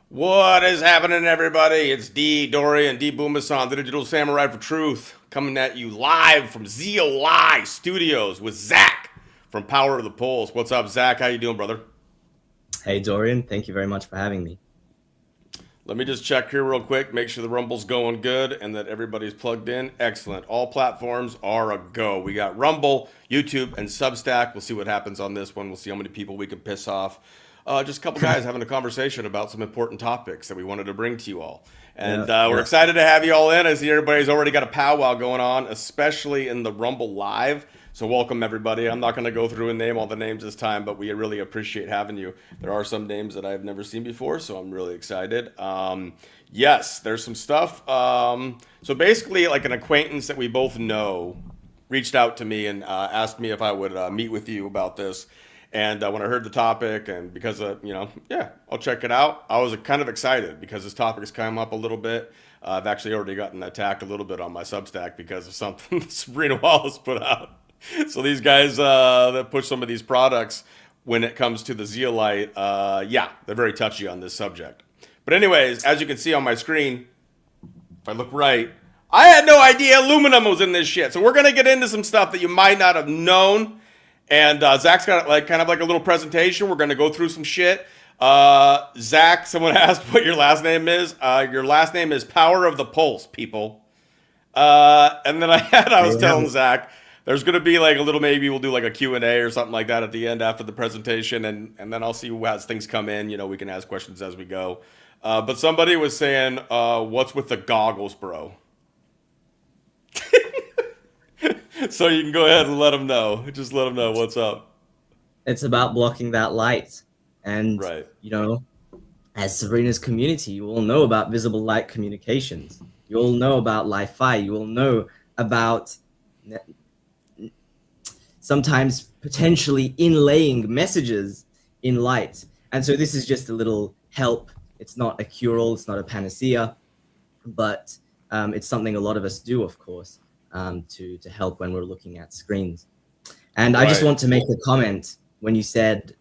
What is happening, everybody? It's D Booma San, the Digital Samurai for Truth, coming at you live from Zeolite Studios with Zach from Power of the Polls. What's up, Zach? How you doing, brother? Hey Dorian, thank you very much for having me. Let me just check here real quick, make sure the Rumble's going good and that everybody's plugged in. Excellent. All platforms are a go. We got Rumble, YouTube, and Substack. We'll see what happens on this one. We'll see how many people we can piss off. Just a couple guys having a conversation about some important topics that we wanted to bring to you all. And Yeah, we're yeah. excited to have you all in. I see everybody's already got a powwow going on, especially in the Rumble Live. So welcome everybody. I'm not going to go through and name all the names this time, but we really appreciate having you. There are some names that I've never seen before, so I'm really excited. Yes, there's some stuff. So basically, like an acquaintance that we both know reached out to me and asked me if I would meet with you about this. And when I heard the topic, and because yeah, I'll check it out. I was kind of excited because this topic has come up a little bit. I've actually already gotten attacked a little bit on my Substack because of something that Sabrina Wallace put out. So these guys that push some of these products when it comes to the zeolite, yeah, they're very touchy on this subject. But anyways, as you can see on my screen, if I look right, I had no idea aluminum was in this shit. So we're gonna get into some stuff that you might not have known. And Zach's got like kind of like a little presentation. We're gonna go through some shit. Zach, someone asked what your last name is. Your last name is Power of the Pulse, people. And then I There was you have telling it. Zach, there's gonna be like a little, maybe we'll do like a Q&A or something like that at the end after the presentation, and then I'll see as things come in. We can ask questions as we go. But somebody was saying, what's with the goggles, bro? So you can go ahead and let them know. Just let them know what's up. It's about blocking that light. And, Right. you know, as Sabrina's community, you all know about visible light communications. You all know about Li-Fi. You all know about sometimes potentially inlaying messages in light. And so this is just a little help. It's not a cure-all. It's not a panacea, but it's something a lot of us do, of course, to help when we're looking at screens. And I just Right. want to make a comment when you said,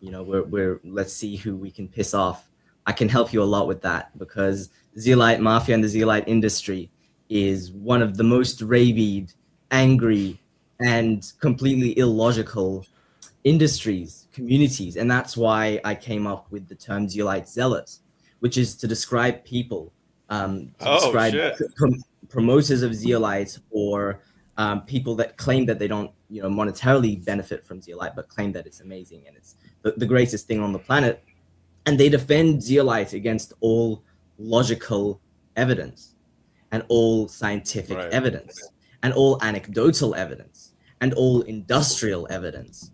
we're let's see who we can piss off. I can help you a lot with that because Zeolite Mafia and the Zeolite industry is one of the most rabid, angry, and completely illogical industries, communities. And that's why I came up with the term Zeolite zealots, which is to describe people, to Oh describe shit. promoters of zeolites or people that claim that they don't, monetarily benefit from zeolite, but claim that it's amazing and it's the greatest thing on the planet. And they defend zeolite against all logical evidence and all scientific Right. evidence and all anecdotal evidence and all industrial evidence.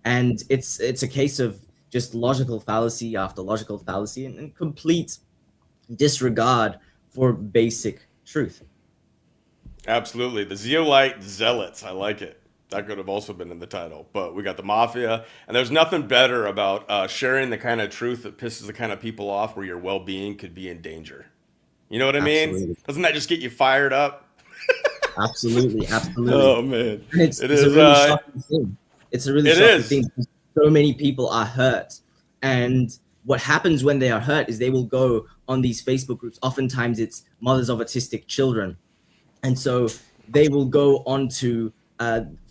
And it's a case of just logical fallacy after logical fallacy and complete disregard for basic truth. Absolutely. The Zeolite Zealots. I like it. That could have also been in the title. But we got the Mafia. And there's nothing better about sharing the kind of truth that pisses the kind of people off where your well being could be in danger. You know what I mean? Absolutely. Doesn't that just get you fired up? Absolutely, absolutely. Oh, man. And It it's a is. really shocking thing. It's a really It shocking is. thing because so many people are hurt. And what happens when they are hurt is they will go on these Facebook groups. Oftentimes it's mothers of autistic children. And so they will go onto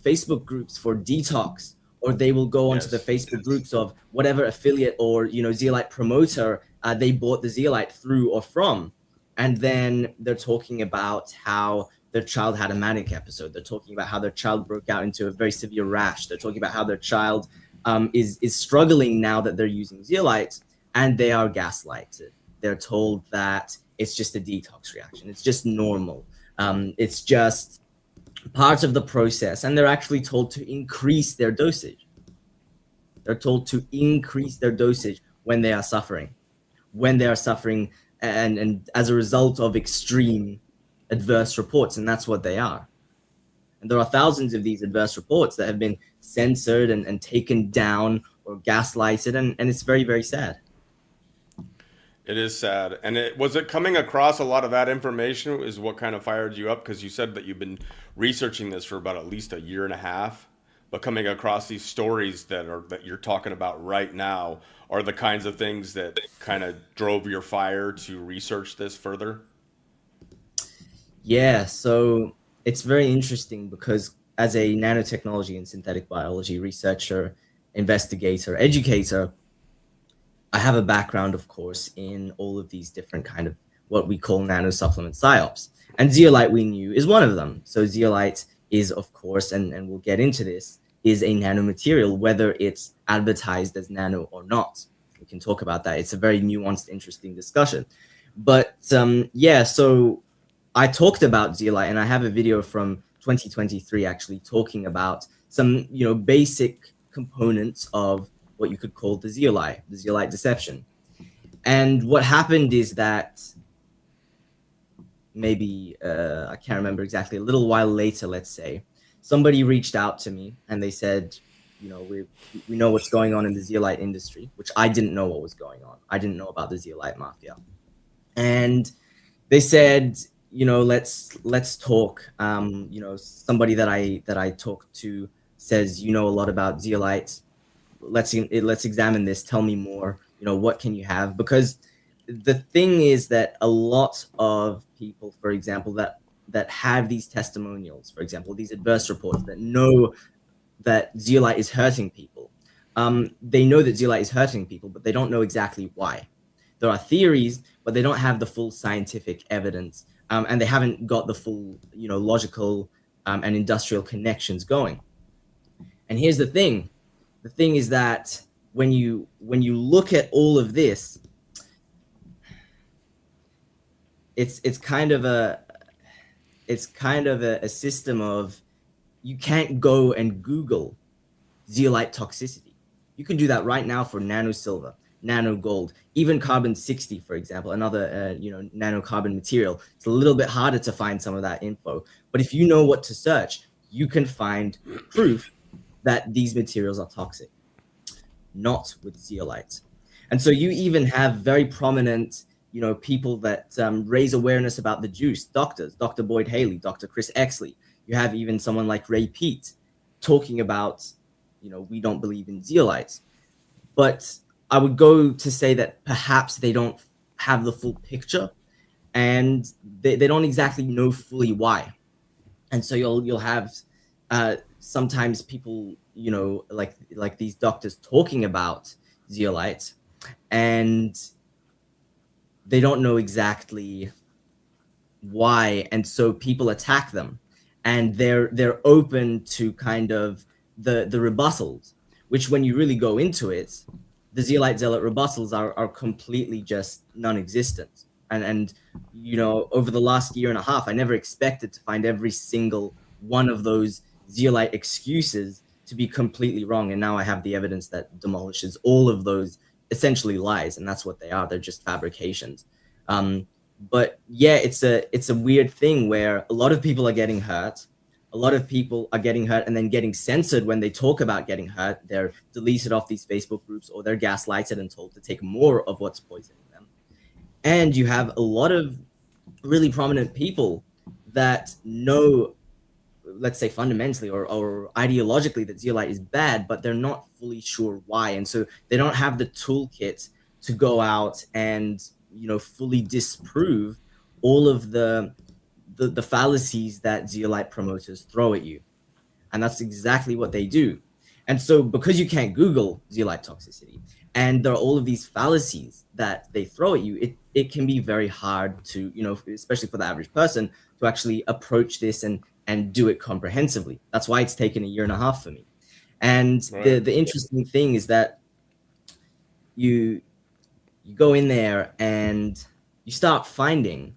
Facebook groups for Detox, or they will go onto the Yes. Facebook groups of whatever affiliate or zeolite promoter they bought the zeolite through or from, and then they're talking about how their child had a manic episode. They're talking about how their child broke out into a very severe rash. They're talking about how their child is struggling now that they're using zeolite, and they are gaslighted. They're told that it's just a detox reaction. It's just normal. It's just part of the process, and they're actually told to increase their dosage. They're told to increase their dosage when they are suffering, and as a result of extreme adverse reports, and that's what they are. And there are thousands of these adverse reports that have been censored and taken down or gaslighted, and it's very, very sad. It is sad. And was it coming across a lot of that information is what kind of fired you up? Because you said that you've been researching this for about at least a year and a half. but coming across these stories that you're talking about right now are the kinds of things that kind of drove your fire to research this further. Yeah, so it's very interesting because as a nanotechnology and synthetic biology researcher, investigator, educator, I have a background, of course, in all of these different kind of what we call nano supplement psyops. And zeolite we knew is one of them. So zeolite is, of course, and we'll get into this, is a nanomaterial, whether it's advertised as nano or not. We can talk about that. It's a very nuanced, interesting discussion. But yeah, so I talked about zeolite, and I have a video from 2023 actually talking about some, basic components of what you could call the zeolite deception. And what happened is that maybe I can't remember exactly, a little while later, let's say, somebody reached out to me and they said, we know what's going on in the zeolite industry, which I didn't know what was going on. I didn't know about the Zeolite Mafia. And they said, let's talk. Somebody that I talked to says, a lot about zeolites. Let's examine this. Tell me more. What can you have? Because the thing is that a lot of people, for example, that have these testimonials, for example, these adverse reports that know that zeolite is hurting people. They know that zeolite is hurting people, but they don't know exactly why. There are theories, but they don't have the full scientific evidence, and they haven't got the full, logical and industrial connections going. And here's the thing: the thing is that when you look at all of this, it's kind of a system of, you can't go and Google zeolite toxicity. You can do that right now for nano silver, nano gold, even carbon 60, for example, another nano carbon material. It's a little bit harder to find some of that info, but if you know what to search, you can find proof that these materials are toxic. Not with zeolites. And so you even have very prominent people that raise awareness about the juice, doctors, Dr. Boyd Haley, Dr. Chris Exley. You have even someone like Ray Peat talking about, we don't believe in zeolites. But I would go to say that perhaps they don't have the full picture, and they don't exactly know fully why. And so you'll have sometimes people, like these doctors talking about zeolites, and they don't know exactly why, and so people attack them, and they're open to kind of the rebuttals, which when you really go into it, the zeolite rebuttals are completely just non-existent. And over the last year and a half, I never expected to find every single one of those zeolite excuses to be completely wrong, and now I have the evidence that demolishes all of those essentially lies, and that's what they are. They're just fabrications. But yeah, it's a weird thing where a lot of people are getting hurt. A lot of people are getting hurt and then getting censored when they talk about getting hurt. They're deleted off these Facebook groups, or they're gaslighted and told to take more of what's poisoning them. And you have a lot of really prominent people that know, let's say fundamentally or ideologically, that zeolite is bad, but they're not fully sure why. And so they don't have the toolkit to go out and fully disprove all of the fallacies that zeolite promoters throw at you. And that's exactly what they do. And so because you can't Google zeolite toxicity, and there are all of these fallacies that they throw at you, it can be very hard to, especially for the average person, to actually approach this and do it comprehensively. That's why it's taken a year and a half for me. And right. The interesting thing is that you go in there and you start finding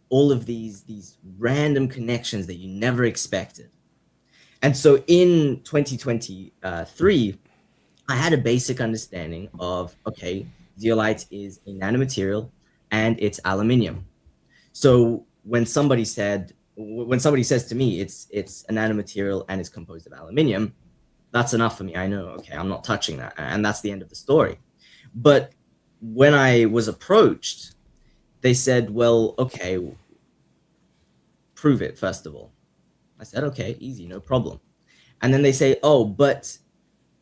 all of these random connections that you never expected. And so in 2023, I had a basic understanding of, okay, zeolite is a nanomaterial and it's aluminium. So when somebody says to me it's a nanomaterial and it's composed of aluminium, that's enough for me. I know, okay, I'm not touching that, and that's the end of the story. But when I was approached, they said, well, okay, prove it first of all. I said, okay, easy, no problem. And then they say, oh, but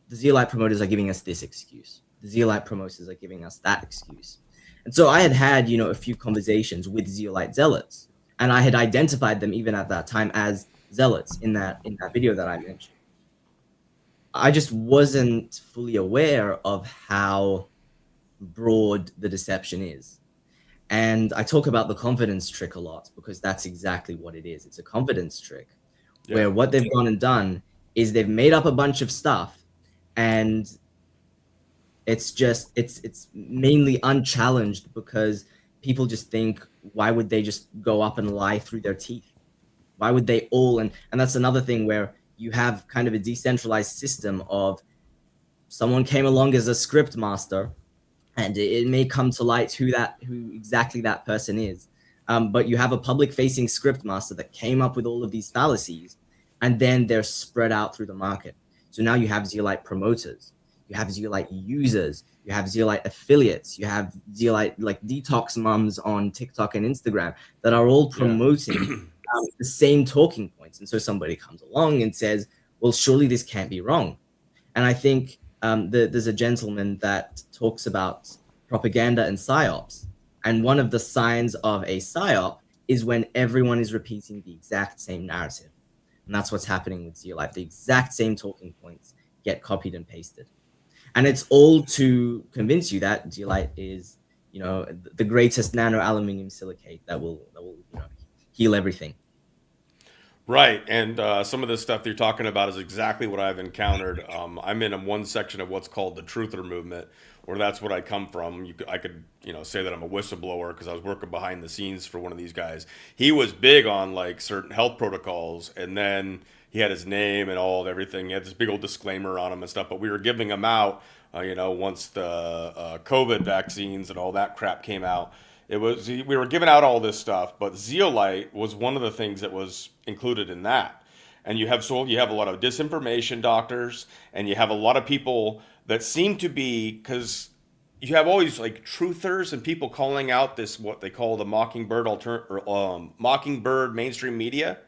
the Zeolite promoters are giving us this excuse. The Zeolite promoters are giving us that excuse. And so I had, a few conversations with Zeolite zealots, and I had identified them even at that time as zealots in that video that I mentioned. I just wasn't fully aware of how broad the deception is. And I talk about the confidence trick a lot because that's exactly what it is. It's a confidence trick where what they've gone and done is they've made up a bunch of stuff, and it's mainly unchallenged because people just think, why would they just go up and lie through their teeth? Why would they all? And that's another thing where you have kind of a decentralized system of someone came along as a script master, and it may come to light who exactly that person is. But you have a public-facing script master that came up with all of these fallacies, and then they're spread out through the market. So now you have Zeolite promoters, you have Zeolite users, you have Zeolite affiliates, you have Zeolite like Detox mums on TikTok and Instagram that are all promoting the same talking points. And so somebody comes along and says, well, surely this can't be wrong. And I think there's a gentleman that talks about propaganda and psyops. And one of the signs of a psyop is when everyone is repeating the exact same narrative. And that's what's happening with Zeolite. The exact same talking points get copied and pasted. And it's all to convince you that Zeolite is, the greatest nano-aluminium silicate that will heal everything. Right, and some of this stuff you're talking about is exactly what I've encountered. I'm in one section of what's called the truther movement, where that's what I come from. I could say that I'm a whistleblower because I was working behind the scenes for one of these guys. He was big on like certain health protocols, and then he had his name and all of everything. He had this big old disclaimer on him and stuff, but we were giving him out, once the COVID vaccines and all that crap came out. We were giving out all this stuff, but Zeolite was one of the things that was included in that. And you have a lot of disinformation doctors, and you have a lot of people that seem to be, because you have always like truthers and people calling out this what they call the Mockingbird mainstream media.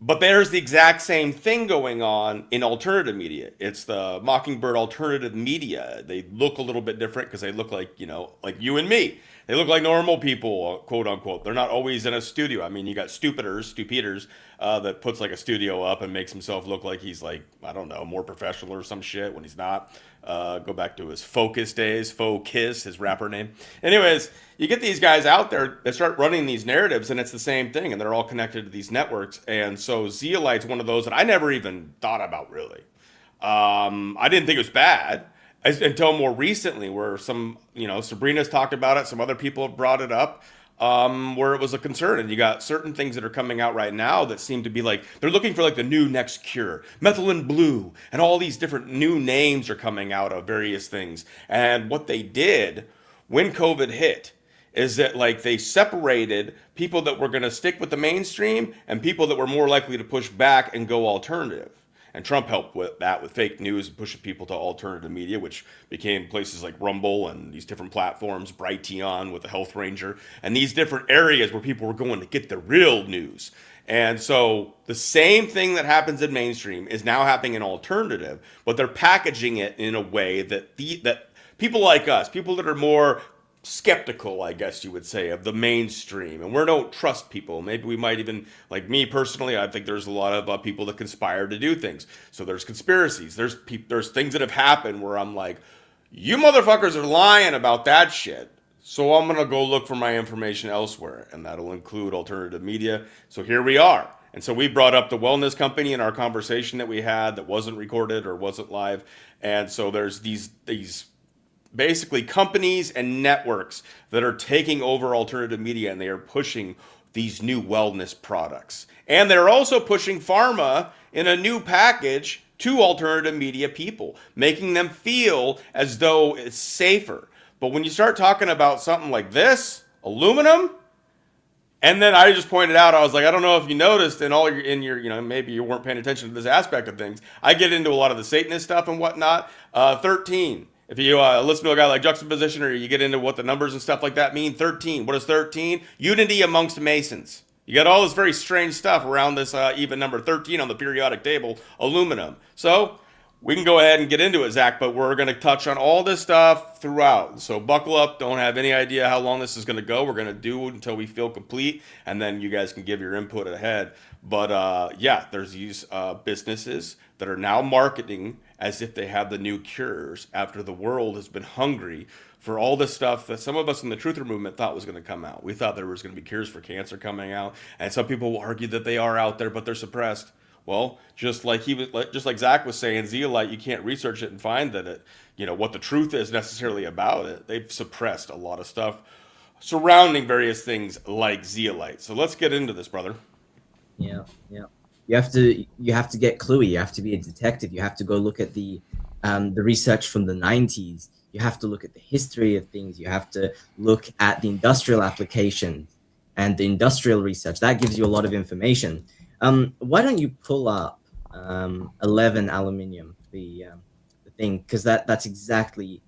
But there's the exact same thing going on in alternative media. It's the Mockingbird alternative media. They look a little bit different because they look like, like you and me. They look like normal people, quote unquote. They're not always in a studio. I mean, you got stupiders that puts like a studio up and makes himself look like he's like, I don't know, more professional or some shit when he's not. Go back to his Focus days, Focus, his rapper name. Anyways, you get these guys out there that start running these narratives, and it's the same thing, and they're all connected to these networks. And so Zeolite's one of those that I never even thought about really. I didn't think it was bad until more recently, where some, Sabrina's talked about it, some other people have brought it up, where it was a concern. And you got certain things that are coming out right now that seem to be like, they're looking for like the new next cure, methylene blue, and all these different new names are coming out of various things. And what they did when COVID hit is that like they separated people that were going to stick with the mainstream and people that were more likely to push back and go alternative. And Trump helped with that, with fake news and pushing people to alternative media, which became places like Rumble and these different platforms, Brighteon with the Health Ranger, and these different areas where people were going to get the real news. And so the same thing that happens in mainstream is now happening in alternative, but they're packaging it in a way that that people like us, people that are more skeptical, I guess you would say, of the mainstream, and we don't trust people. Maybe we might even, like me personally, I think there's a lot of people that conspire to do things. So there's conspiracies. There's things that have happened where I'm like, you motherfuckers are lying about that shit. So I'm gonna go look for my information elsewhere, and that'll include alternative media. So here we are. And so we brought up the wellness company in our conversation that we had that wasn't recorded or wasn't live. And so there's these basically companies and networks that are taking over alternative media, and they are pushing these new wellness products. And they're also pushing pharma in a new package to alternative media people, making them feel as though it's safer. But when you start talking about something like this, aluminum, and then I just pointed out, I was like, I don't know if you noticed maybe you weren't paying attention to this aspect of things. I get into a lot of the Satanist stuff and whatnot. 13. If you listen to a guy like Juxtaposition, or you get into what the numbers and stuff like that mean, 13. What is 13? Unity amongst Masons. You got all this very strange stuff around this even number 13 on the periodic table, aluminum. So we can go ahead and get into it, Zach, but we're going to touch on all this stuff throughout. So buckle up. Don't have any idea how long this is going to go. We're going to do it until we feel complete, and then you guys can give your input ahead. But yeah, there's these businesses that are now marketing as if they have the new cures after the world has been hungry for all this stuff that some of us in the truther movement thought was going to come out. We thought there was going to be cures for cancer coming out, and some people will argue that they are out there, but they're suppressed. Well, just like Zach was saying, zeolite, you can't research it and find that what the truth is necessarily about it. They've suppressed a lot of stuff surrounding various things like zeolite. So let's get into this, brother. Yeah. You have to get cluey. You have to be a detective. You have to go look at the research from the 90s. You have to look at the history of things. You have to look at the industrial application and the industrial research. That gives you a lot of information. Why don't you pull up 11 Aluminium, the thing, because that's exactly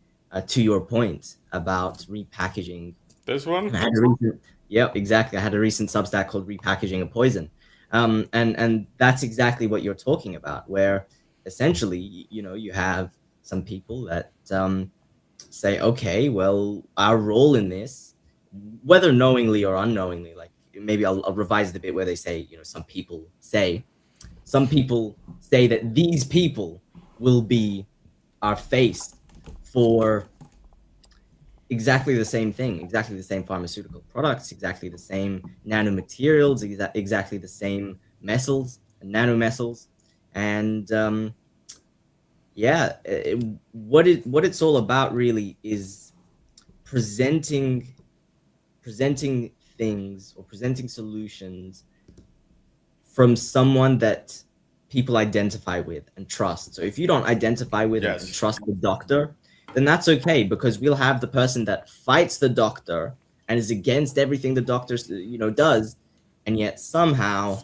to your point about repackaging. This one? Yep, exactly. I had a recent Substack called Repackaging a Poison. And that's exactly what you're talking about, where essentially, you have some people that say, okay, well, our role in this, whether knowingly or unknowingly, like maybe I'll revise the bit where they say, some people say that these people will be our face for exactly the same thing, exactly the same pharmaceutical products, exactly the same nanomaterials, exactly the same metals, nanomesals, and what it's all about really is presenting things or presenting solutions from someone that people identify with and trust. So if you don't identify with and trust the doctor, then that's okay, because we'll have the person that fights the doctor and is against everything the doctor does, and yet somehow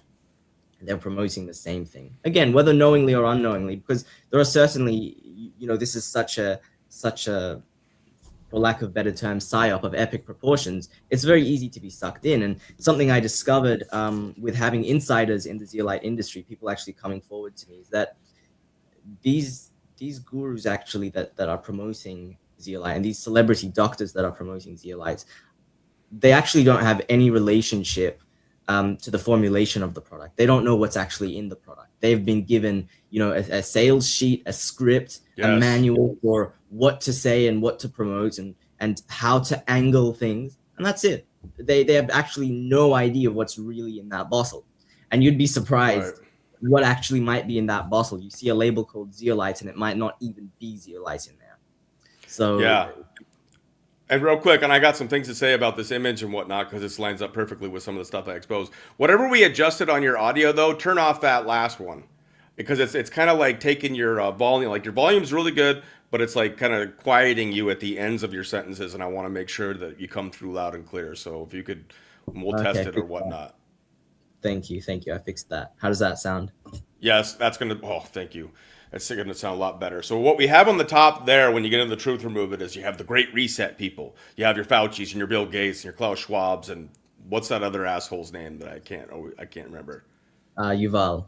they're promoting the same thing, again, whether knowingly or unknowingly, because there are certainly, this is such a for lack of better term, psyop of epic proportions. It's very easy to be sucked in. And something I discovered with having insiders in the zeolite industry, people actually coming forward to me, is that these gurus actually that are promoting zeolite, and these celebrity doctors that are promoting zeolites, they actually don't have any relationship to the formulation of the product. They don't know what's actually in the product. They've been given, a sales sheet, a script, a manual for what to say and what to promote and how to angle things, and that's it. They have actually no idea what's really in that bottle, and you'd be surprised what actually might be in that bottle. You see a label called zeolite, and it might not even be zeolite in there. So yeah. And real quick, and I got some things to say about this image and whatnot, because this lines up perfectly with some of the stuff I exposed. Whatever we adjusted on your audio, though, turn off that last one, because it's kind of like taking your volume. Like, your volume's really good, but it's like kind of quieting you at the ends of your sentences, and I want to make sure that you come through loud and clear. So if you could, we'll test it or whatnot. Thank you. I fixed that. How does that sound? Yes, that's going to, thank you. That's going to sound a lot better. So what we have on the top there when you get into the truth movement is you have the Great Reset people. You have your Fauci's and your Bill Gates and your Klaus Schwab's, and what's that other asshole's name that I can't remember? Yuval.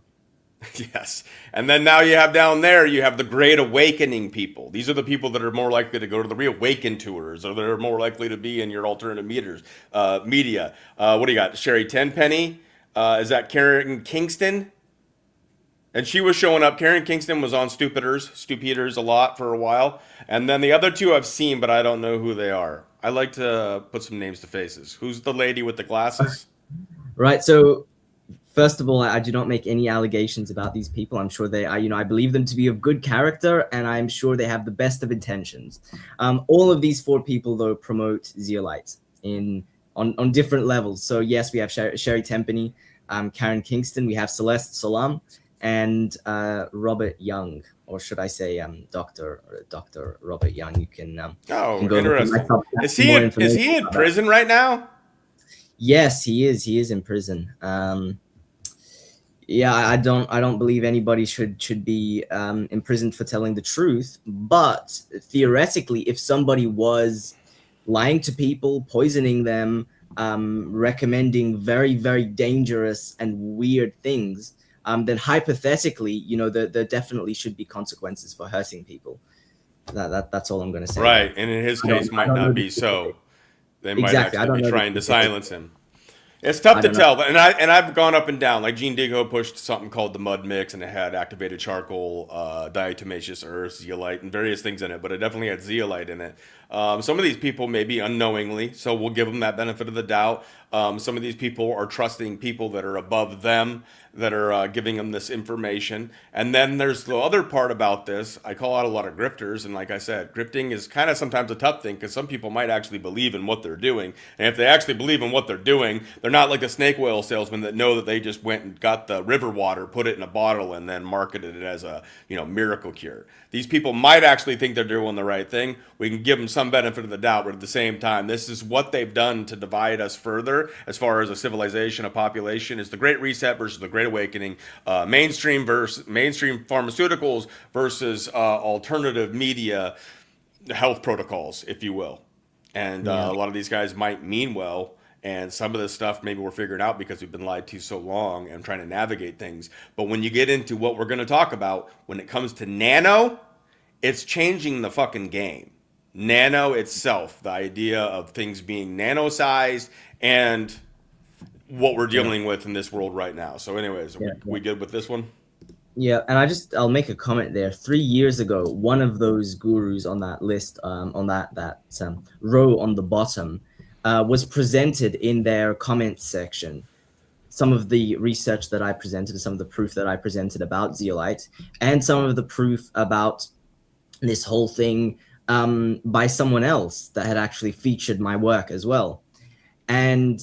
Yes. And then now you have down there, you have the Great Awakening people. These are the people that are more likely to go to the Reawaken tours, or they're more likely to be in your alternative media. What do you got? Sherry Tenpenny? Is that Karen Kingston? And she was showing up. Karen Kingston was on Stupiders a lot for a while. And then the other two I've seen, but I don't know who they are. I like to put some names to faces. Who's the lady with the glasses? Right. So first of all, I do not make any allegations about these people. I'm sure I believe them to be of good character, and I'm sure they have the best of intentions. All of these four people, though, promote zeolites on different levels. So yes, we have Sherry Tenpenny, Karen Kingston, we have Celeste Salam, and Robert Young, or should I say Dr. Robert Young. You can go interesting. Is he in prison right now? Yes, he is. He is in prison. I don't believe anybody should be imprisoned for telling the truth. But theoretically, if somebody was lying to people, poisoning them, recommending very, very dangerous and weird things, then hypothetically, you know, there definitely should be consequences for hurting people. That's all I'm going to say. Right, and in his case, I might don't know not the be specific. so. They might Exactly. I actually don't be know the trying to specific. silence him. It's tough I to don't know. tell, I've gone up and down. Like Gene Diggo pushed something called the mud mix, and it had activated charcoal, diatomaceous earth, zeolite, and various things in it. But it definitely had zeolite in it. Some of these people may be unknowingly, so we'll give them that benefit of the doubt. Some of these people are trusting people that are above them, that are giving them this information. And then there's the other part about this. I call out a lot of grifters, and like I said, grifting is kind of sometimes a tough thing because some people might actually believe in what they're doing. And if they actually believe in what they're doing, they're not like a snake oil salesman that know that they just went and got the river water, put it in a bottle, and then marketed it as a miracle cure. These people might actually think they're doing the right thing. We can give them some benefit of the doubt, but at the same time, this is what they've done to divide us further as far as a civilization, a population. Is the Great Reset versus the Great Awakening, mainstream pharmaceuticals versus alternative media health protocols, if you will. And a lot of these guys might mean well, and some of this stuff maybe we're figuring out because we've been lied to so long and trying to navigate things. But when you get into what we're going to talk about, when it comes to nano, it's changing the fucking game. Nano itself, the idea of things being nano-sized, and what we're dealing with in this world right now. So anyways, we good with this one? Yeah, and I'll make a comment there. 3 years ago, one of those gurus on that list, on that row on the bottom, was presented in their comments section. Some of the research that I presented, some of the proof that I presented about zeolite, and some of the proof about this whole thing by someone else that had actually featured my work as well. And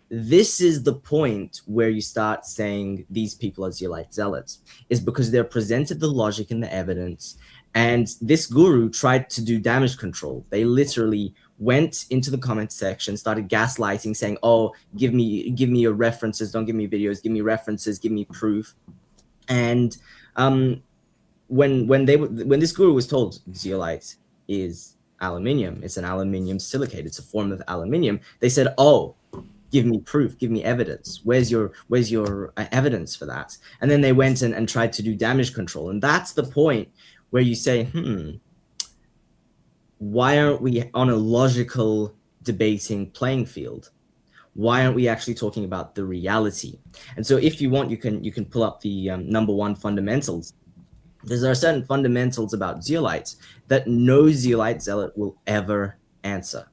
this is the point where you start saying these people are zeolite zealots, is because they're presented the logic and the evidence. And this guru tried to do damage control. They literally went into the comment section, started gaslighting, saying, "Oh, give me your references. Don't give me videos. Give me references. Give me proof." And when this guru was told zeolite is aluminium, it's an aluminium silicate, it's a form of aluminium, they said, "Oh, give me proof, give me evidence. Where's your evidence for that?" And then they went and tried to do damage control. And that's the point where you say, why aren't we on a logical debating playing field? Why aren't we actually talking about the reality? And so if you want, you can pull up the number one fundamentals. There are certain fundamentals about zeolites that no zeolite zealot will ever answer.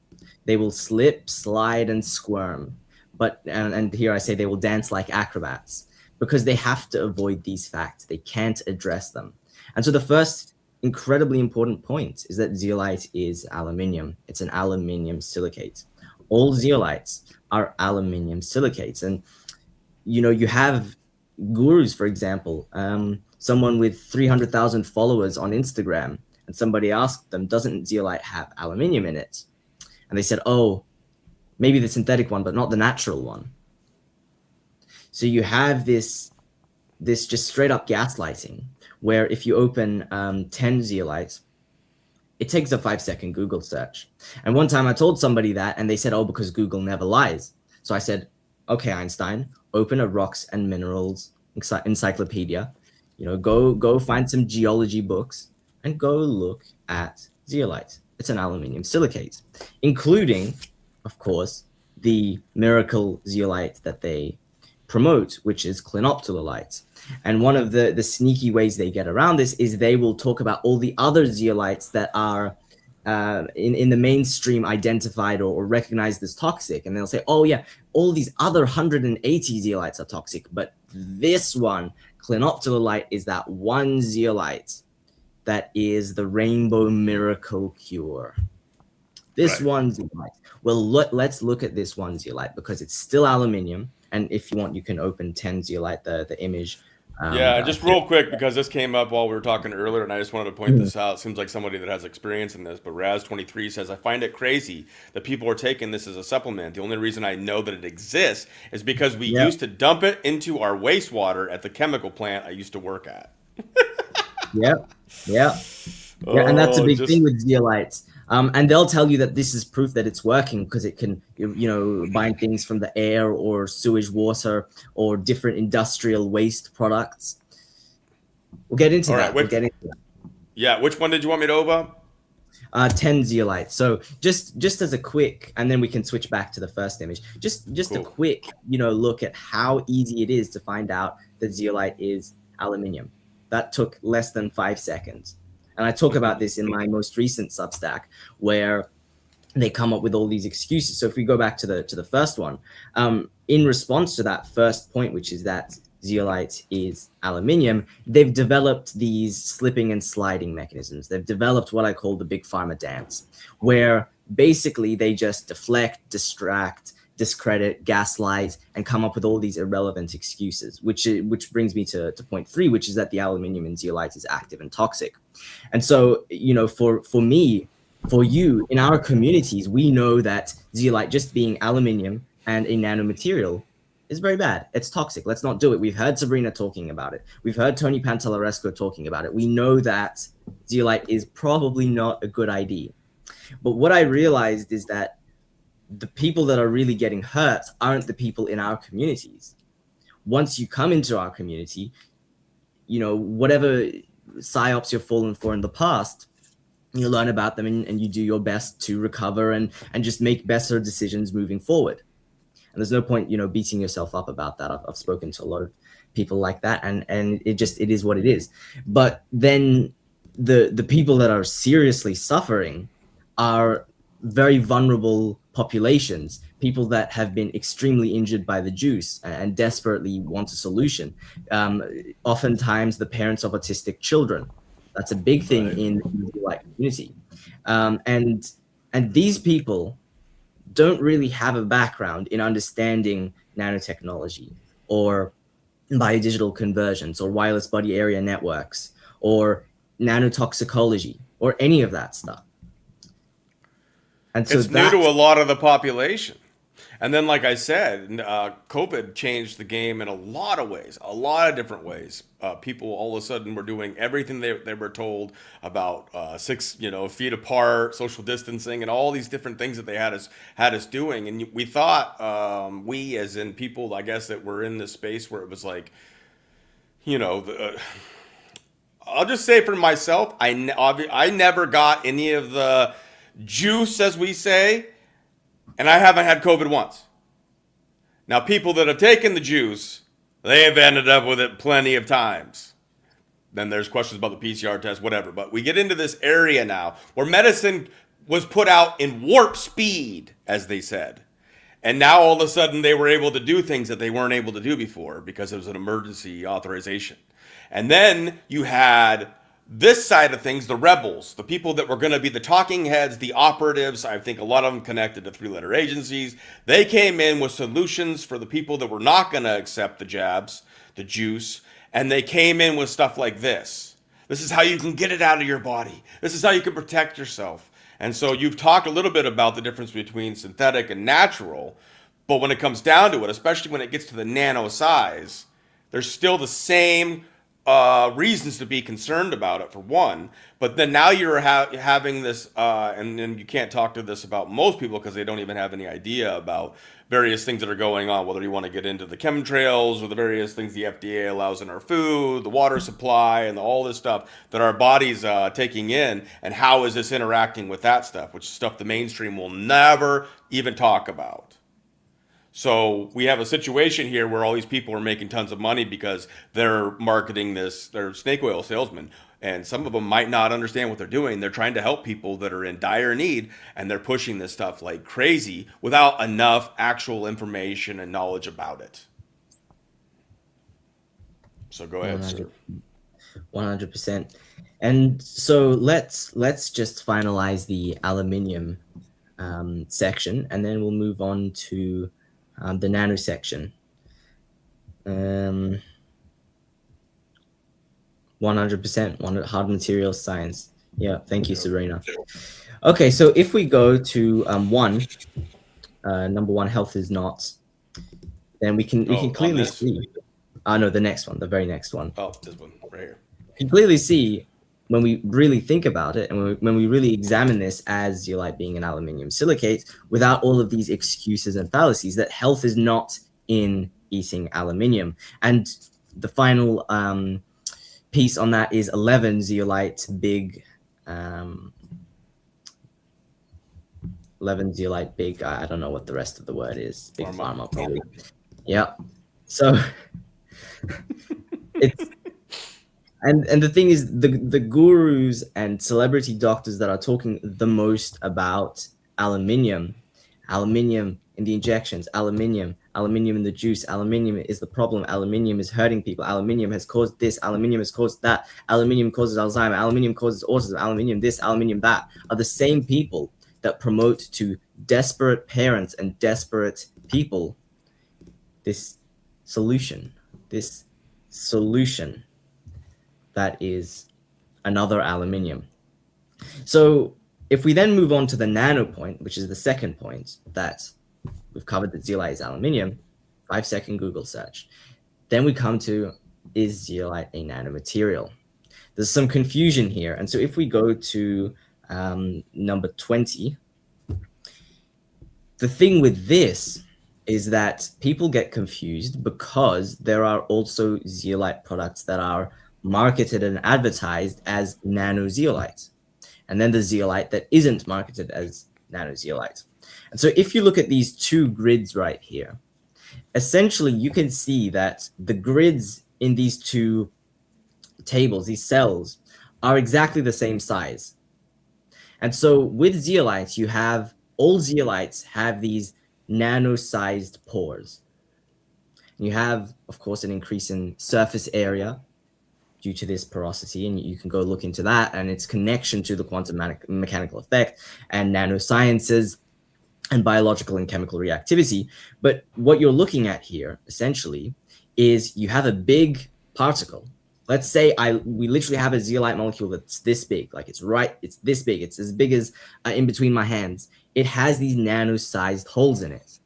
They will slip, slide, and squirm. But and here I say they will dance like acrobats because they have to avoid these facts. They can't address them. And so the first incredibly important point is that zeolite is aluminium. It's an aluminium silicate. All zeolites are aluminium silicates. And you have gurus, for example, someone with 300,000 followers on Instagram, and somebody asked them, "Doesn't zeolite have aluminium in it?" And they said, "Oh, maybe the synthetic one, but not the natural one." So you have this just straight up gaslighting, where if you open 10 zeolites, it takes a 5-second Google search. And one time I told somebody that, and they said, "Oh, because Google never lies." So I said, "Okay, Einstein, open a rocks and minerals encyclopedia. Go find some geology books and go look at zeolite. It's an aluminium silicate, including, of course, the miracle zeolite that they promote, which is clinoptilolite." And one of the sneaky ways they get around this is they will talk about all the other zeolites that are in the mainstream identified or recognized as toxic. And they'll say, "Oh yeah, all these other 180 zeolites are toxic, but this one, clinoptilolite, is that one zeolite that is the rainbow miracle cure. This one zeolite." Well, let's look at this one zeolite because it's still aluminium. And if you want, you can open 10 zeolite, the image. Just real quick, because this came up while we were talking earlier, and I just wanted to point this out. It seems like somebody that has experience in this, but Raz23 says, "I find it crazy that people are taking this as a supplement. The only reason I know that it exists is because we used to dump it into our wastewater at the chemical plant I used to work at." Yeah, and that's a big thing with zeolites. And they'll tell you that this is proof that it's working because it can, bind things from the air or sewage water or different industrial waste products. We'll get into All that. right. Yeah. Which one did you want me to open? 10 zeolites. So just as a quick, and then we can switch back to the first image. Just Cool. a quick, look at how easy it is to find out that zeolite is aluminium. That took less than 5 seconds. And I talk about this in my most recent Substack, where they come up with all these excuses. So if we go back to the first one, in response to that first point, which is that zeolite is aluminium, they've developed these slipping and sliding mechanisms. They've developed what I call the Big Pharma dance, where basically they just deflect, distract, discredit, gaslight, and come up with all these irrelevant excuses, which brings me to point 3, which is that the aluminium in zeolite is active and toxic. And so, for me, for you, in our communities, we know that zeolite just being aluminium and a nanomaterial is very bad. It's toxic. Let's not do it. We've heard Sabrina talking about it. We've heard Tony Pantalleresco talking about it. We know that zeolite is probably not a good idea. But what I realized is that the people that are really getting hurt aren't the people in our communities. Once you come into our community, whatever psyops you've fallen for in the past, you learn about them and you do your best to recover and just make better decisions moving forward. And there's no point, beating yourself up about that. I've spoken to a lot of people like that, and it is what it is. But then the people that are seriously suffering are very vulnerable populations, people that have been extremely injured by the juice and desperately want a solution. Oftentimes the parents of autistic children. That's a big thing in the zeolite community. And these people don't really have a background in understanding nanotechnology or biodigital conversions or wireless body area networks or nanotoxicology or any of that stuff. And so it's new to a lot of the population. And then, like I said, COVID changed the game in a lot of ways, a lot of different ways. People all of a sudden were doing everything they were told about 6 feet apart, social distancing, and all these different things that they had us doing. And we thought, we as in people, I guess, that were in this space where it was like, I'll just say for myself, I never got any of the juice, as we say, and I haven't had COVID once. Now, people that have taken the juice, they have ended up with it plenty of times. Then there's questions about the PCR test, whatever. But we get into this area now where medicine was put out in warp speed, as they said. And now all of a sudden they were able to do things that they weren't able to do before because it was an emergency authorization. And then you had this side of things, the rebels, the people that were going to be the talking heads, the operatives, I think a lot of them connected to 3-letter agencies. They came in with solutions for the people that were not going to accept the jabs, the juice, and they came in with stuff like this. This is how you can get it out of your body. This is how you can protect yourself. And so you've talked a little bit about the difference between synthetic and natural, but when it comes down to it, especially when it gets to the nano size, there's still the same reasons to be concerned about it, for one. But then now you're having this, and then you can't talk to this about most people because they don't even have any idea about various things that are going on, whether you want to get into the chemtrails or the various things the FDA allows in our food, the water supply, and all this stuff that our body's taking in, and how is this interacting with that stuff, which is stuff the mainstream will never even talk about. So we have a situation here where all these people are making tons of money because they're marketing this, they're snake oil salesmen, and some of them might not understand what they're doing. They're trying to help people that are in dire need, and they're pushing this stuff like crazy without enough actual information and knowledge about it. So go ahead, sir. 100%. And so let's just finalize the aluminium section, and then we'll move on to the nano section. 100% hard materials science. Yeah, thank you, Sabrina. Okay, so if we go to number one, health is not, then we can clearly see. No, the next one, the very next one. Oh, this one right here. You can clearly see when we really think about it, and when we really examine this as zeolite being an aluminium silicate, without all of these excuses and fallacies, that health is not in eating aluminium. And the final piece on that is 11 zeolite big 11 zeolite big, I don't know what the rest of the word is, big pharma probably. Yeah. So it's and the thing is, the gurus and celebrity doctors that are talking the most about aluminium in the injections, aluminium in the juice, aluminium is the problem, aluminium is hurting people, aluminium has caused this, aluminium has caused that, aluminium causes Alzheimer, aluminium causes autism, aluminium this, aluminium that, are the same people that promote to desperate parents and desperate people this solution that is another aluminium. So if we then move on to the nano point, which is the second point, that we've covered that zeolite is aluminium, 5-second Google search. Then we come to, is zeolite a nanomaterial? There's some confusion here. And so if we go to number 20, the thing with this is that people get confused because there are also zeolite products that are marketed and advertised as nano-zeolite. And then the zeolite that isn't marketed as nano-zeolite. And so if you look at these two grids right here, essentially you can see that the grids in these two tables, these cells, are exactly the same size. And so with zeolites, you have, all zeolites have these nano-sized pores. You have, of course, an increase in surface area due to this porosity, and you can go look into that and its connection to the quantum mechanical effect and nanosciences and biological and chemical reactivity. But what you're looking at here, essentially, is you have a big particle. Let's say we literally have a zeolite molecule that's this big, like it's this big, it's as big as in between my hands. It has these nano-sized holes in it.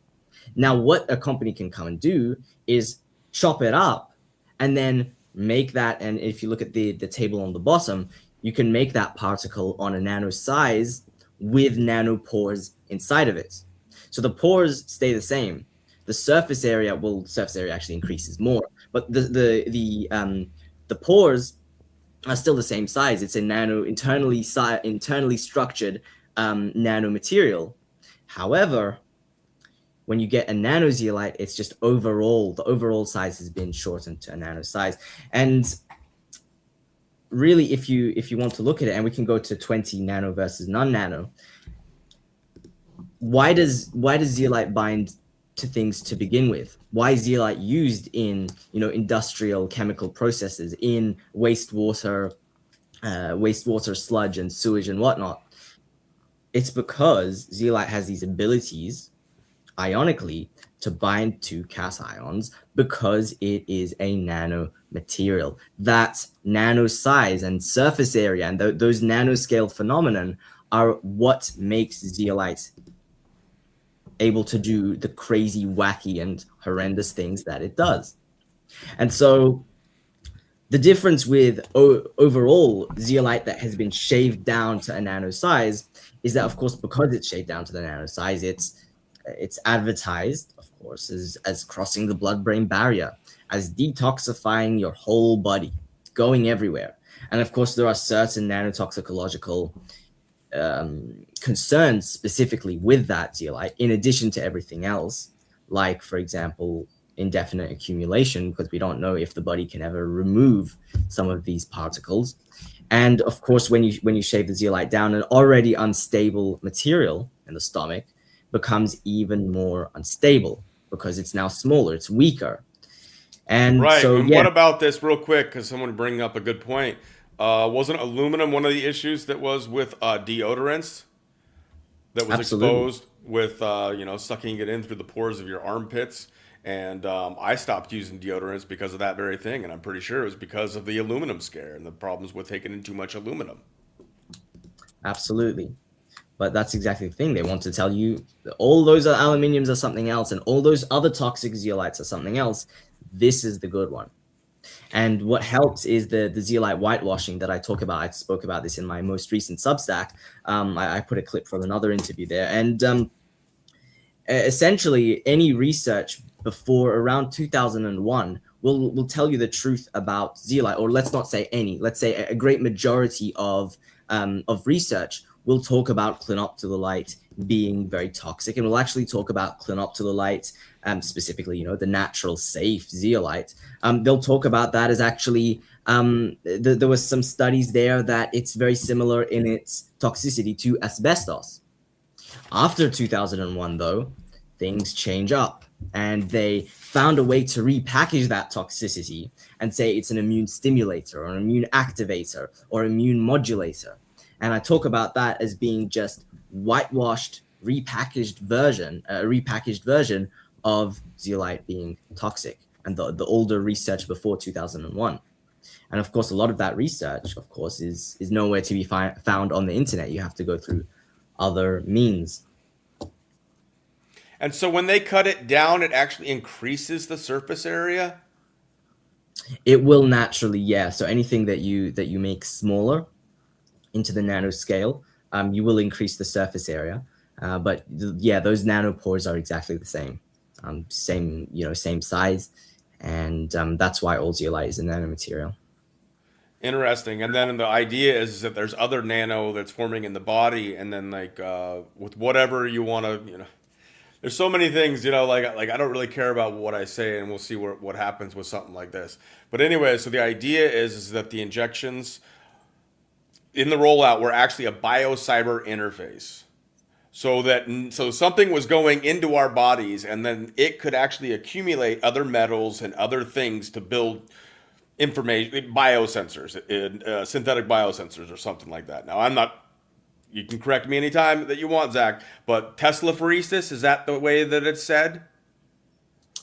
Now, what a company can come and do is chop it up and then make that, and if you look at the table on the bottom, you can make that particle on a nano size with nanopores inside of it. So the pores stay the same. The surface area actually increases more, but the pores are still the same size. It's a internally structured nanomaterial. However, when you get a nano-zeolite, it's just the overall size has been shortened to a nano size. And really, if you want to look at it, and we can go to 20 nano versus non-nano, why does zeolite bind to things to begin with? Why is zeolite used in industrial chemical processes, in wastewater sludge and sewage and whatnot? It's because zeolite has these abilities ionically to bind to cations because it is a nano material. That nano size and surface area and those nanoscale phenomenon are what makes zeolite able to do the crazy, wacky, and horrendous things that it does. And so the difference with overall zeolite that has been shaved down to a nano size is that, of course, because it's shaved down to the nano size, it's advertised, of course, as crossing the blood-brain barrier, as detoxifying your whole body, going everywhere. And of course, there are certain nanotoxicological concerns specifically with that zeolite, in addition to everything else, like, for example, indefinite accumulation, because we don't know if the body can ever remove some of these particles. And of course, when you shave the zeolite down, an already unstable material in the stomach becomes even more unstable because it's now smaller, it's weaker. And right. so, and yeah. What about this, real quick, because someone bringing up a good point? Wasn't aluminum one of the issues that was with deodorants that was Absolutely. exposed with sucking it in through the pores of your armpits? And I stopped using deodorants because of that very thing, and I'm pretty sure it was because of the aluminum scare and the problems with taking in too much aluminum. Absolutely. But that's exactly the thing. They want to tell you that all those aluminiums are something else, and all those other toxic zeolites are something else. This is the good one. And what helps is the zeolite whitewashing that I talk about. I spoke about this in my most recent Substack. I put a clip from another interview there. And essentially, any research before around 2001 will tell you the truth about zeolite, or let's not say any, let's say a great majority of research will talk about clinoptilolite being very toxic, and we'll actually talk about clinoptilolite, specifically, the natural safe zeolite. They'll talk about that as actually, there was some studies there that it's very similar in its toxicity to asbestos. After 2001, though, things change up, and they found a way to repackage that toxicity and say it's an immune stimulator or an immune activator or immune modulator. And I talk about that as being just whitewashed, repackaged version of zeolite being toxic, and the older research before 2001. And of course, a lot of that research, of course, is nowhere to be found on the internet. You have to go through other means. And so when they cut it down, it actually increases the surface area? It will naturally, yeah. So anything that you make smaller into the nanoscale, you will increase the surface area. But yeah, those nanopores are exactly the same, same size, and that's why all zeolite is a nanomaterial. Interesting. And then the idea is that there's other nano that's forming in the body, and then with whatever you want to, there's so many things, like I don't really care about what I say, and we'll see what happens with something like this. But anyway, so the idea is that the injections in the rollout were actually a biocyber interface. So something was going into our bodies, and then it could actually accumulate other metals and other things to build information, biosensors, synthetic biosensors or something like that. Now, you can correct me anytime that you want, Zach, but Teslaphoresis, is that the way that it's said?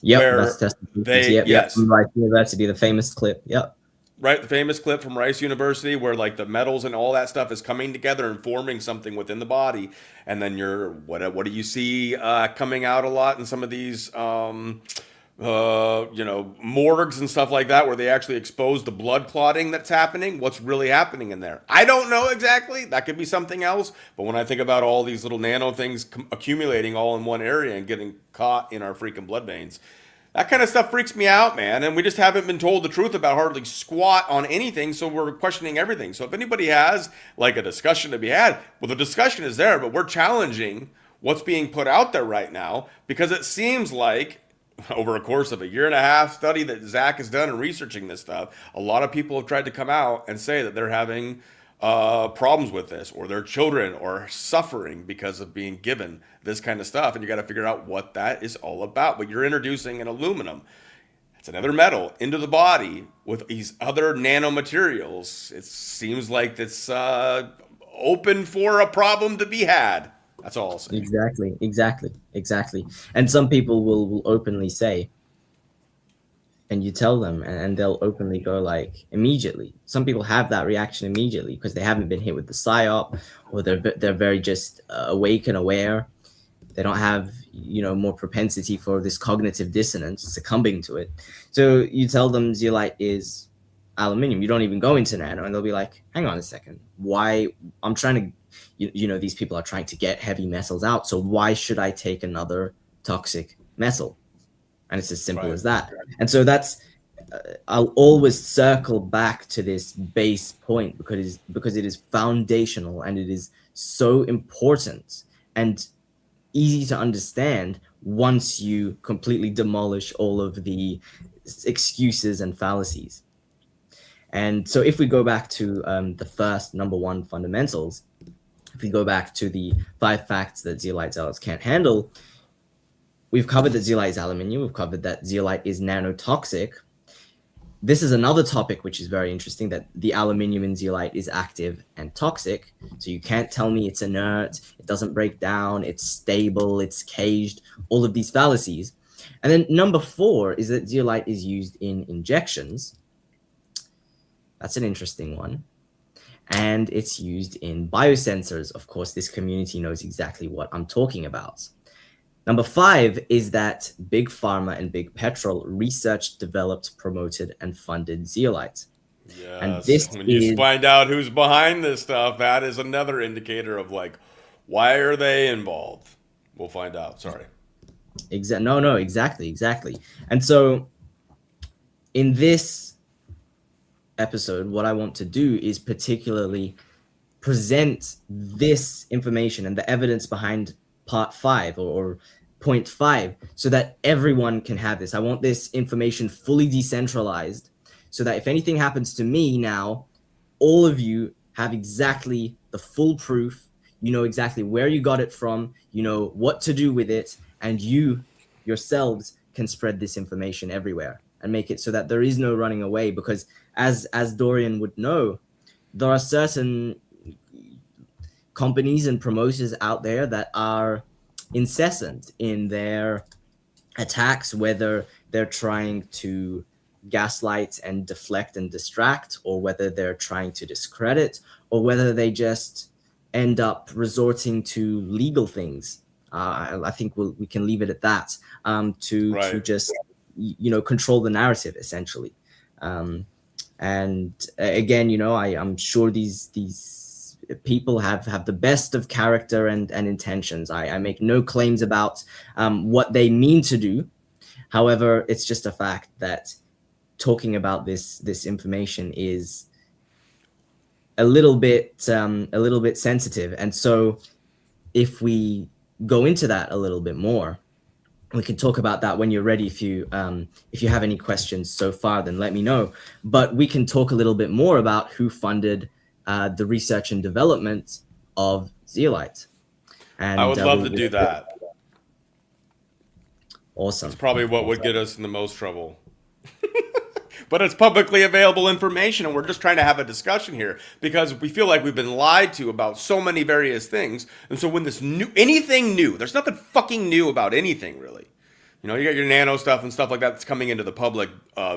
Yep, Where that's Teslaphoresis. Yep, from Rice University, the famous clip. Yep. Right, the famous clip from Rice University where the metals and all that stuff is coming together and forming something within the body, and then what do you see coming out a lot in some of these morgues and stuff like that, where they actually expose the blood clotting that's happening? What's really happening in there? I don't know exactly. That could be something else. But when I think about all these little nano things accumulating all in one area and getting caught in our freaking blood veins, that kind of stuff freaks me out, man. And we just haven't been told the truth about hardly squat on anything, so we're questioning everything. So if anybody has a discussion to be had, well, the discussion is there, but we're challenging what's being put out there right now, because it seems like over a course of a 1.5-year study that Zach has done in researching this stuff, a lot of people have tried to come out and say that they're having problems with this, or their children are suffering because of being given this kind of stuff. And you got to figure out what that is all about. But you're introducing an aluminum, it's another metal, into the body with these other nanomaterials. It seems like it's open for a problem to be had. That's all I'll say. Exactly. And some people will openly say, and you tell them, and they'll openly go immediately. Some people have that reaction immediately because they haven't been hit with the psyop, or they're very just awake and aware. They don't have more propensity for this cognitive dissonance, succumbing to it. So you tell them zeolite is aluminium. You don't even go into nano, and they'll be like, hang on a second, why? I'm trying to, these people are trying to get heavy metals out, so why should I take another toxic metal? And it's as simple as that. And so that's, I'll always circle back to this base point because it is foundational, and it is so important and easy to understand once you completely demolish all of the excuses and fallacies. And so if we go back to the first number one fundamentals, if we go back to the 5 facts that zeolites can't handle, we've covered that zeolite is aluminium. We've covered that zeolite is nanotoxic. This is another topic which is very interesting, that the aluminium in zeolite is active and toxic. So you can't tell me it's inert, it doesn't break down, it's stable, it's caged, all of these fallacies. And then number 4 is that zeolite is used in injections. That's an interesting one. And it's used in biosensors. Of course, this community knows exactly what I'm talking about. Number 5 is that Big Pharma and Big Petrol researched, developed, promoted, and funded zeolites. And Yes. this When you is find out who's behind this stuff, that is another indicator of like, why are they involved? We'll find out. Sorry. exactly. And so in this episode, what I want to do is particularly present this information and the evidence behind part 5 or point 5 so that everyone can have this. I want this information fully decentralized so that if anything happens to me now, all of you have exactly the full proof. You know exactly where you got it from, you know what to do with it, and you yourselves can spread this information everywhere and make it so that there is no running away. Because as Dorian would know, there are certain companies and promoters out there that are incessant in their attacks, whether they're trying to gaslight and deflect and distract, or whether they're trying to discredit, or whether they just end up resorting to legal things. I think we can leave it at that, to just control the narrative essentially. And again, I'm sure these people have the best of character and intentions. I make no claims about what they mean to do. However, it's just a fact that talking about this information is a little bit sensitive. And so if we go into that a little bit more, we can talk about that when you're ready. If you have any questions so far, then let me know. But we can talk a little bit more about who funded the research and development of zeolite. And I would love to do that. Awesome. It's probably what would get us in the most trouble. But it's publicly available information, and we're just trying to have a discussion here because we feel like we've been lied to about so many various things. And so when anything new, there's nothing fucking new about anything really. You got your nano stuff and stuff like that that's coming into the public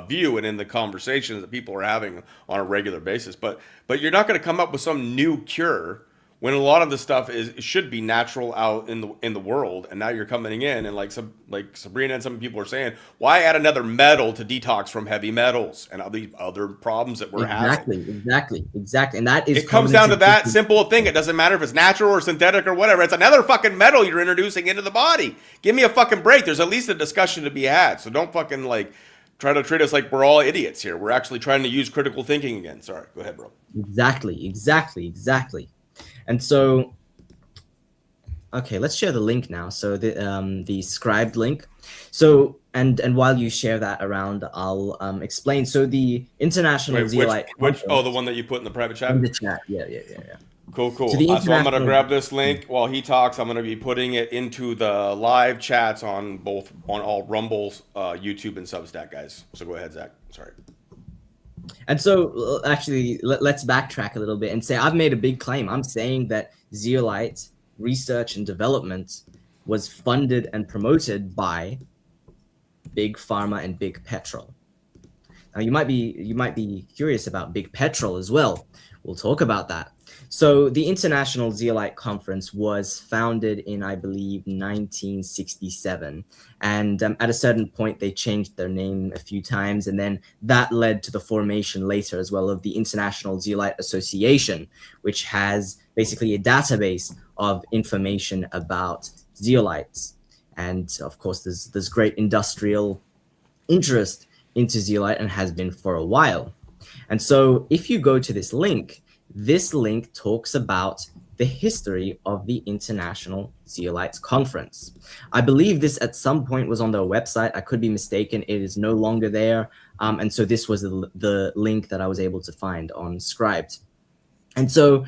view and in the conversations that people are having on a regular basis. But you're not going to come up with some new cure when a lot of the stuff should be natural out in the world, and now you're coming in and like Sabrina and some people are saying, why add another metal to detox from heavy metals and all these other problems that we're having? Exactly. And that is it comes down to that simple thing. It doesn't matter if it's natural or synthetic or whatever. It's another fucking metal you're introducing into the body. Give me a fucking break. There's at least a discussion to be had. So don't fucking try to treat us like we're all idiots here. We're actually trying to use critical thinking again. Sorry, go ahead, bro. Exactly. And so, okay, let's share the link now. So the scribed link. So and while you share that around, I'll explain. So the International Zeolite. The one that you put in the private chat. In the chat, yeah. Cool. So I'm gonna grab this link while he talks. I'm gonna be putting it into the live chats on all Rumble's, YouTube, and Substack, guys. So go ahead, Zach. Sorry. And so actually, let's backtrack a little bit and say I've made a big claim. I'm saying that zeolite research and development was funded and promoted by Big Pharma and Big Petrol. Now you might be curious about Big Petrol as well. We'll talk about that. So the International Zeolite Conference was founded in, I believe, 1967. And at a certain point, they changed their name a few times. And then that led to the formation later as well of the International Zeolite Association, which has basically a database of information about zeolites. And of course, there's great industrial interest into zeolite and has been for a while. And so if you go to this link talks about the history of the International Zeolites Conference. I believe this at some point was on their website. I could be mistaken. It is no longer there. And so this was the link that I was able to find on Scribed. And so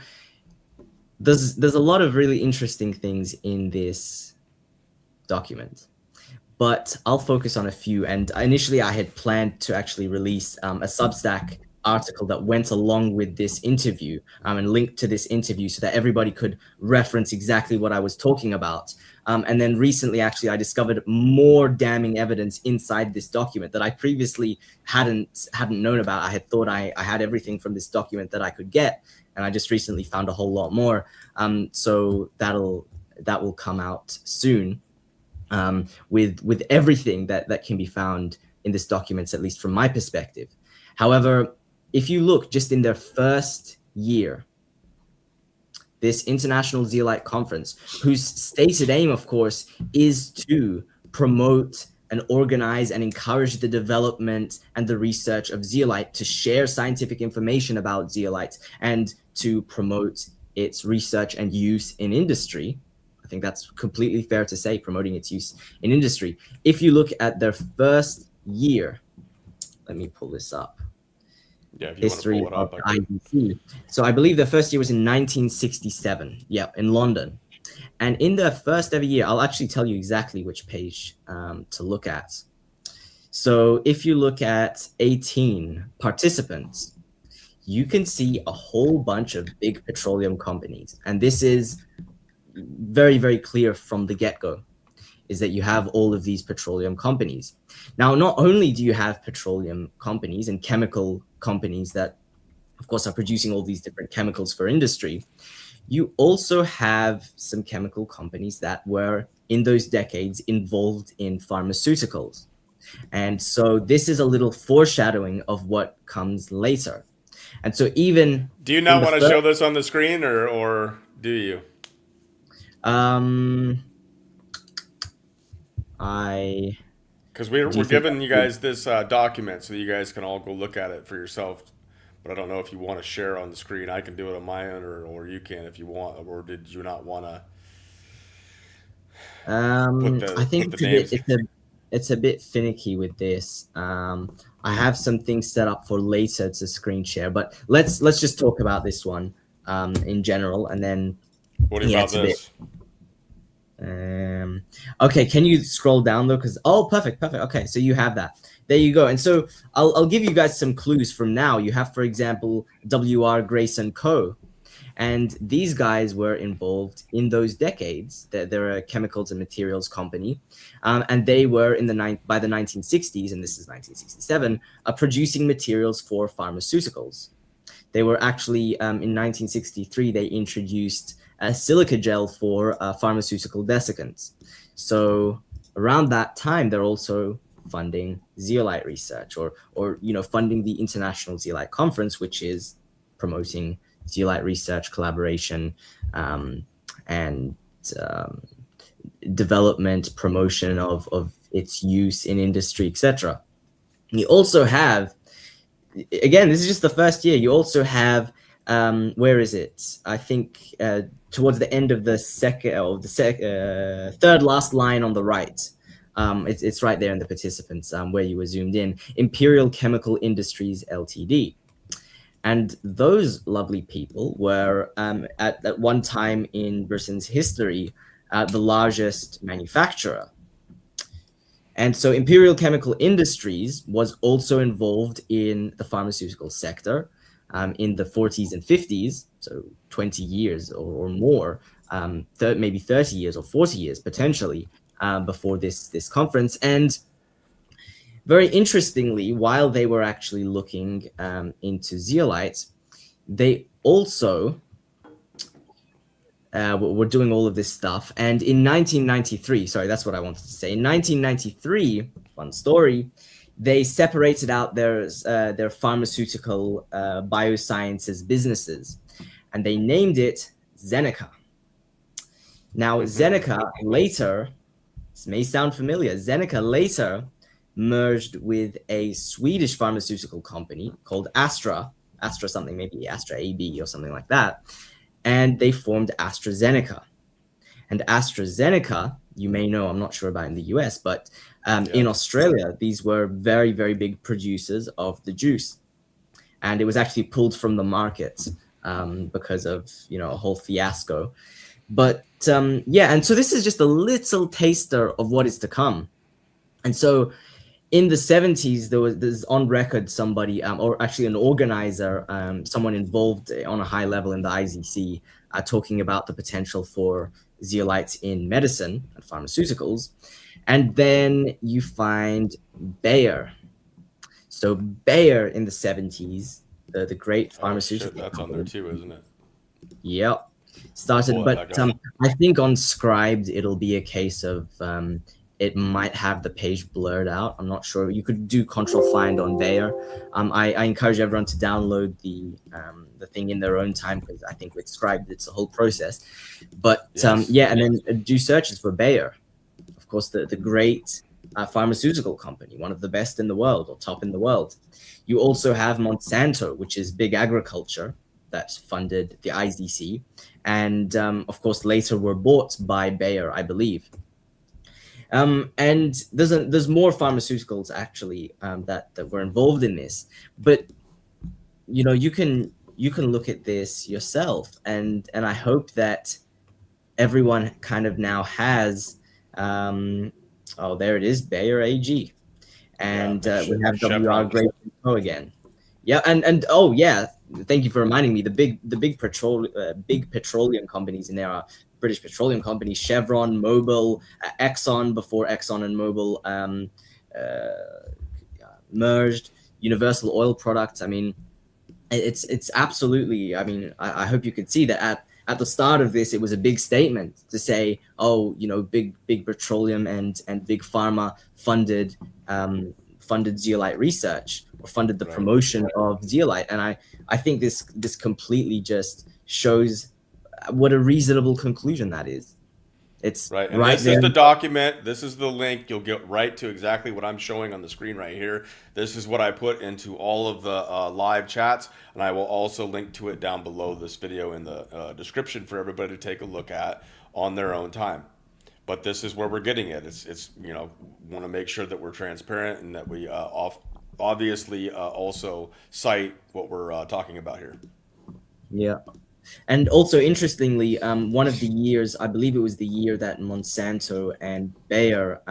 there's a lot of really interesting things in this document, but I'll focus on a few. And initially I had planned to actually release a Substack article that went along with this interview and linked to this interview so that everybody could reference exactly what I was talking about. And then recently, actually, I discovered more damning evidence inside this document that I previously hadn't known about. I had thought I had everything from this document that I could get, and I just recently found a whole lot more. So that will come out soon. with everything that can be found in this document, at least from my perspective. However, if you look just in their first year, this International Zeolite Conference, whose stated aim, of course, is to promote and organize and encourage the development and the research of zeolite, to share scientific information about zeolites, and to promote its research and use in industry. I think that's completely fair to say, promoting its use in industry. If you look at their first year, let me pull this up. Yeah, if you History want to pull it of up, IBC. So I believe the first year was in 1967. Yeah, in London. And in the first ever year, I'll actually tell you exactly which page to look at. So if you look at 18 participants, you can see a whole bunch of big petroleum companies. And this is very, very clear from the get-go, is that you have all of these petroleum companies. Now, not only do you have petroleum companies and chemical companies that, of course, are producing all these different chemicals for industry, you also have some chemical companies that were, in those decades, involved in pharmaceuticals. And so this is a little foreshadowing of what comes later. And so even... Do you not want to show this on the screen, or do you? Because we're giving you guys this document so you guys can all go look at it for yourself. But I don't know if you want to share on the screen. I can do it on my end, or you can if you want. Or did you not want to? I think it's a bit finicky with this. I have some things set up for later to screen share, but let's just talk about this one in general, and then. What about this? Okay, can you scroll down though? Because perfect. Okay, so you have that. There you go. And so I'll give you guys some clues from now. You have, for example, W.R. Grace and Co. And these guys were involved in those decades. They're a chemicals and materials company. And they were by the 1960s, and this is 1967, producing materials for pharmaceuticals. They were actually, in 1963, they introduced a silica gel for pharmaceutical desiccants. So around that time, they're also funding zeolite research, or funding the International Zeolite Conference, which is promoting zeolite research, collaboration, and development, promotion of its use in industry, etc. You also have, again, this is just the first year, you also have, where is it? I think towards the end of the third last line on the right. It's right there in the participants where you were zoomed in. Imperial Chemical Industries Ltd. And those lovely people were, at one time in Britain's history, the largest manufacturer. And so Imperial Chemical Industries was also involved in the pharmaceutical sector in the 40s and 50s, so 20 years or more, maybe 30 years or 40 years potentially, before this conference. And very interestingly, while they were actually looking into zeolites, they also were doing all of this stuff. And in 1993, sorry, that's what I wanted to say. In 1993, fun story, they separated out their pharmaceutical biosciences businesses, and they named it Zeneca. Now, Zeneca later, this may sound familiar, Zeneca later merged with a Swedish pharmaceutical company called Astra something, maybe Astra AB or something like that, and they formed AstraZeneca. And AstraZeneca, you may know, I'm not sure about in the US, but in Australia, these were very, very big producers of the juice. And it was actually pulled from the market because of, a whole fiasco. But and so this is just a little taster of what is to come. And so in the 70s, there's on record somebody, or actually an organizer, someone involved on a high level in the IZC, talking about the potential for zeolites in medicine and pharmaceuticals. And then you find Bayer. So Bayer in the 70s, the great pharmaceutical that's company, on there too, isn't it? Yep. Started, but I think on Scribed, it'll be a case of it might have the page blurred out. I'm not sure. You could do Control Find on Bayer. I encourage everyone to download the thing in their own time, because I think with Scribe it's a whole process. But Yes. yeah, and then do searches for Bayer, of course, the great pharmaceutical company, one of the best in the world or top in the world. You also have Monsanto, which is big agriculture, that funded the IZC, and of course later were bought by Bayer, I believe. And there's more pharmaceuticals actually that were involved in this, but you can look at this yourself, and I hope that everyone kind of now has oh, there it is, Bayer AG, and we have WR Great Pro again. Yeah, and oh yeah, thank you for reminding me. The big petroleum companies in there are British Petroleum Company, Chevron, Mobil, Exxon before Exxon and Mobil merged, Universal Oil Products. I mean, it's absolutely. I mean, I hope you could see that at the start of this, it was a big statement to say, oh, big petroleum and Big Pharma funded Zeolite research, or funded the promotion of Zeolite. And I think this completely just shows what a reasonable conclusion that is. It's right. And this is the document. This is the link. You'll get right to exactly what I'm showing on the screen right here. This is what I put into all of the live chats, and I will also link to it down below this video in the description for everybody to take a look at on their own time. But this is where we're getting at. It's want to make sure that we're transparent, and that we obviously also cite what we're talking about here. Yeah. And also, interestingly, one of the years, I believe it was the year that Monsanto and Bayer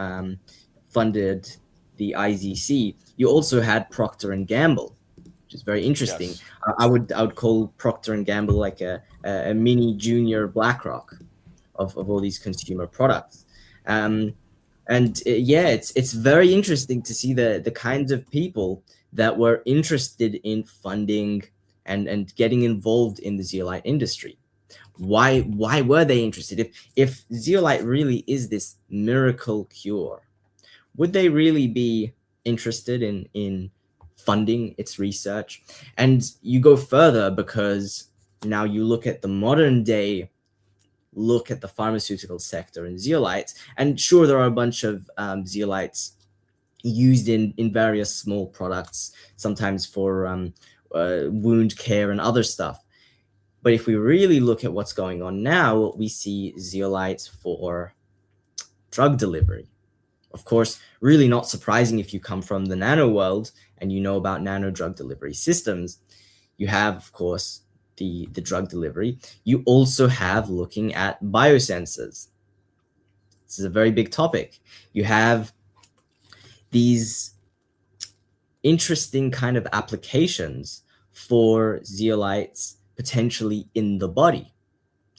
funded the IZC, you also had Procter and Gamble, which is very interesting. Yes. I would call Procter and Gamble like a mini junior BlackRock of all these consumer products. Yeah, it's very interesting to see the kinds of people that were interested in funding and getting involved in the zeolite industry. Why were they interested? If zeolite really is this miracle cure, would they really be interested in funding its research? And you go further, because now you look at the modern day look at the pharmaceutical sector in zeolites, and sure, there are a bunch of zeolites used in various small products, sometimes for wound care and other stuff. But if we really look at what's going on now, we see zeolites for drug delivery. Of course, really not surprising if you come from the nano world and you know about nano drug delivery systems. You have, of course, the drug delivery. You also have looking at biosensors. This is a very big topic. You have these interesting kind of applications for zeolites potentially in the body,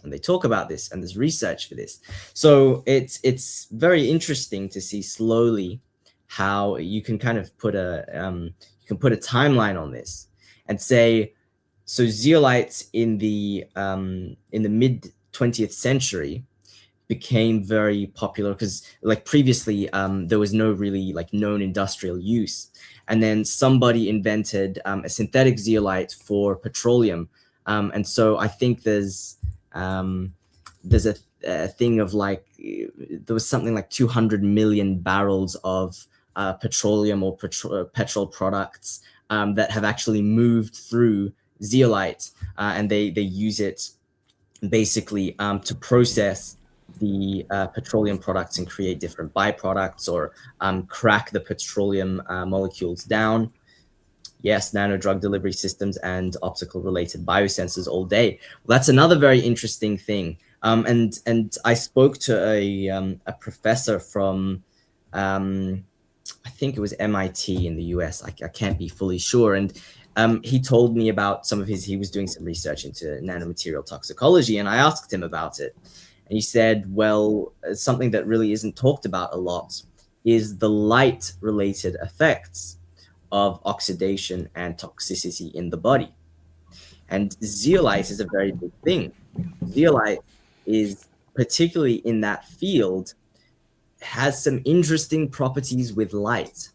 and they talk about this, and there's research for this. So it's very interesting to see slowly how you can kind of put a timeline on this and say, so zeolites in the mid 20th century became very popular because, like, previously there was no really known industrial use, and then somebody invented a synthetic zeolite for petroleum, and so I think there's a thing of there was something like 200 million barrels of petroleum or petrol products that have actually moved through zeolite, and they use it basically to process the petroleum products and create different byproducts, or crack the petroleum molecules down. Yes, nano drug delivery systems and optical related biosensors all day. Well, that's another very interesting thing. And I spoke to a professor from I think it was MIT in the US. I can't be fully sure. And he told me about he was doing some research into nanomaterial toxicology, and I asked him about it. And he said, well, something that really isn't talked about a lot is the light-related effects of oxidation and toxicity in the body. And zeolite is a very big thing. Zeolite is, particularly in that field, has some interesting properties with light.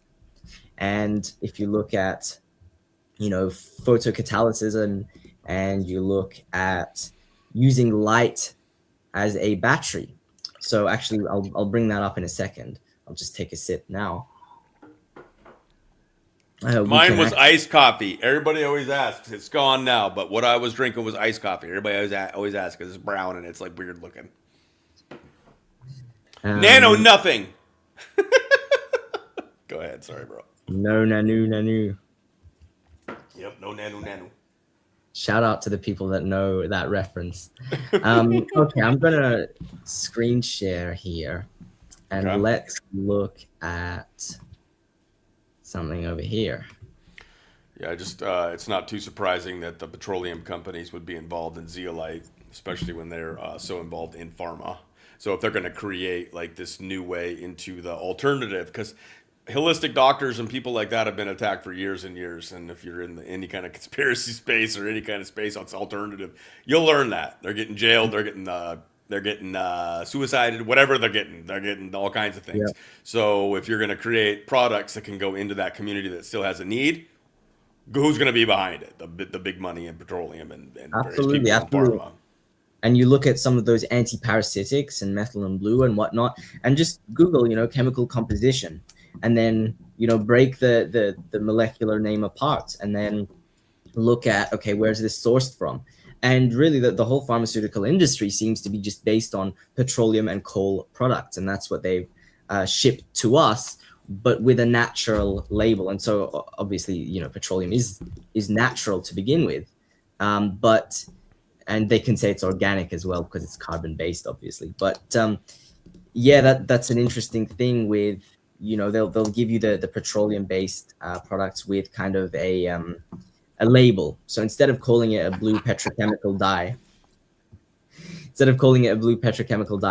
And if you look at, photocatalysis, and you look at using light as a battery. So actually, I'll bring that up in a second. I'll just take a sip now. Mine was iced coffee. Everybody always asks. It's gone now, but what I was drinking was iced coffee. Everybody always asks because it's brown and it's like weird looking. Nano nothing. Go ahead. Sorry, bro. No nanu. Yep, no nano. Shout out to the people that know that reference. Okay, I'm gonna screen share here, and let's look at something over here. Yeah, it's not too surprising that the petroleum companies would be involved in zeolite, especially when they're so involved in pharma. So if they're going to create like this new way into the alternative, because holistic doctors and people like that have been attacked for years and years. And if you're in any kind of conspiracy space or any kind of space that's alternative, you'll learn that they're getting jailed, they're getting suicided, whatever they're getting all kinds of things. Yeah. So if you're going to create products that can go into that community that still has a need, who's going to be behind it? The big money in petroleum and absolutely. Pharma. And you look at some of those antiparasitics and methylene blue and whatnot, and just Google, chemical composition, and then break the molecular name apart, and then look at, okay, where's this sourced from? And really, the whole pharmaceutical industry seems to be just based on petroleum and coal products, and that's what they've shipped to us, but with a natural label. And so, obviously, petroleum is natural to begin with, and they can say it's organic as well because it's carbon based, obviously. But that's an interesting thing with they'll give you the petroleum based products with kind of a label. So instead of calling it a blue petrochemical dye,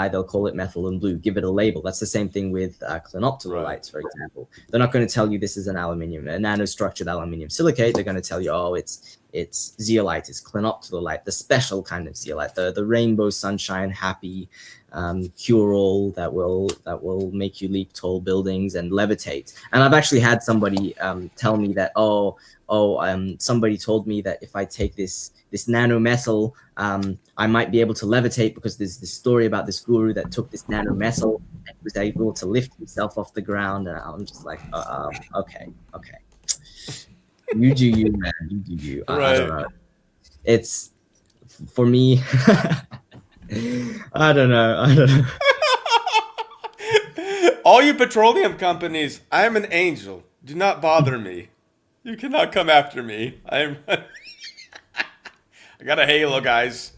they'll call it methylene blue, give it a label. That's the same thing with clinoptilolites, right, for example. They're not going to tell you this is a nanostructured aluminium silicate. They're going to tell you, oh, it's zeolite, it's clinoptilolite, the special kind of zeolite, the rainbow sunshine happy cure-all that will make you leap tall buildings and levitate. And I've actually had somebody tell me that, somebody told me that if I take this nanometal, I might be able to levitate because there's this story about this guru that took this nanometal and was able to lift himself off the ground. And I'm just like, okay. You do you, man. You do you. Right. I don't know. It's, for me, I don't know. All you petroleum companies, I am an angel. Do not bother me. You cannot come after me. I got a halo, guys.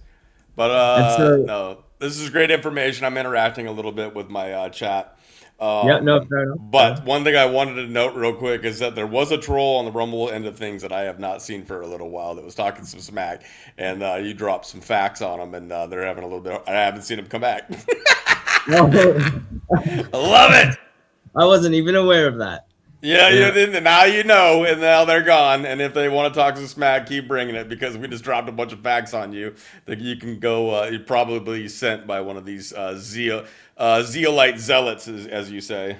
But no, this is great information. I'm interacting a little bit with my chat. Fair enough. But one thing I wanted to note real quick is that there was a troll on the Rumble end of things that I have not seen for a little while that was talking some smack, and you dropped some facts on them, and they're having a little bit. I haven't seen them come back. I love it. I wasn't even aware of that. Yeah, you didn't. Now you know, and now they're gone. And if they want to talk some smack, keep bringing it because we just dropped a bunch of facts on you that you can go. You're probably sent by one of these Zeolite zealots, as you say.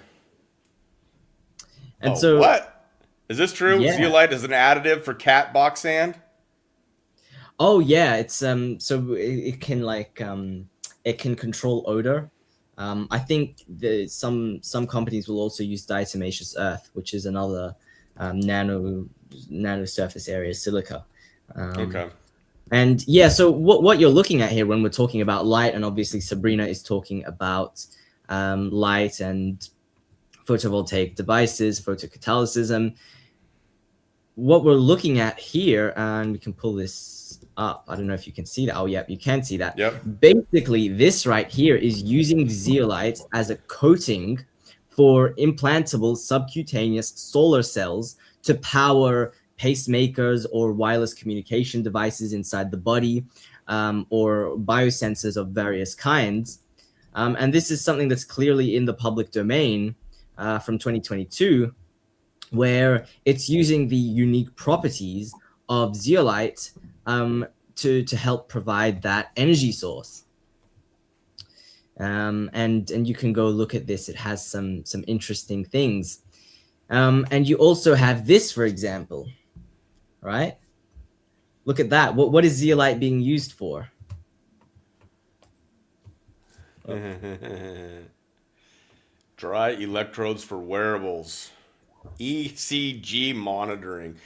And so, what is this true? Yeah. Zeolite is an additive for cat box sand. Oh yeah, it's so it can it can control odor. I think some companies will also use diatomaceous earth, which is another nano surface area silica. Okay. And yeah, so what you're looking at here when we're talking about light, and obviously Sabrina is talking about light and photovoltaic devices, photocatalysis. What we're looking at here, and we can pull this up. I don't know if you can see that. Oh, yeah, you can see that. Yep. Basically, this right here is using zeolite as a coating for implantable subcutaneous solar cells to power pacemakers or wireless communication devices inside the body, or biosensors of various kinds. And this is something that's clearly in the public domain from 2022, where it's using the unique properties of zeolite to help provide that energy source. and you can go look at this. It has some interesting things. And you also have this, for example, right? Look at that. What is zeolite being used for? Dry electrodes for wearables. ECG monitoring.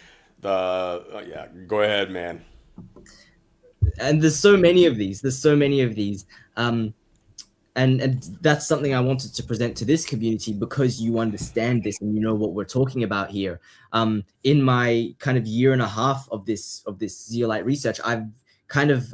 Yeah, go ahead, man. And there's so many of these. There's so many of these. And that's something I wanted to present to this community, because you understand this and you know what we're talking about here. In my kind of year and a half of this zeolite research, I've kind of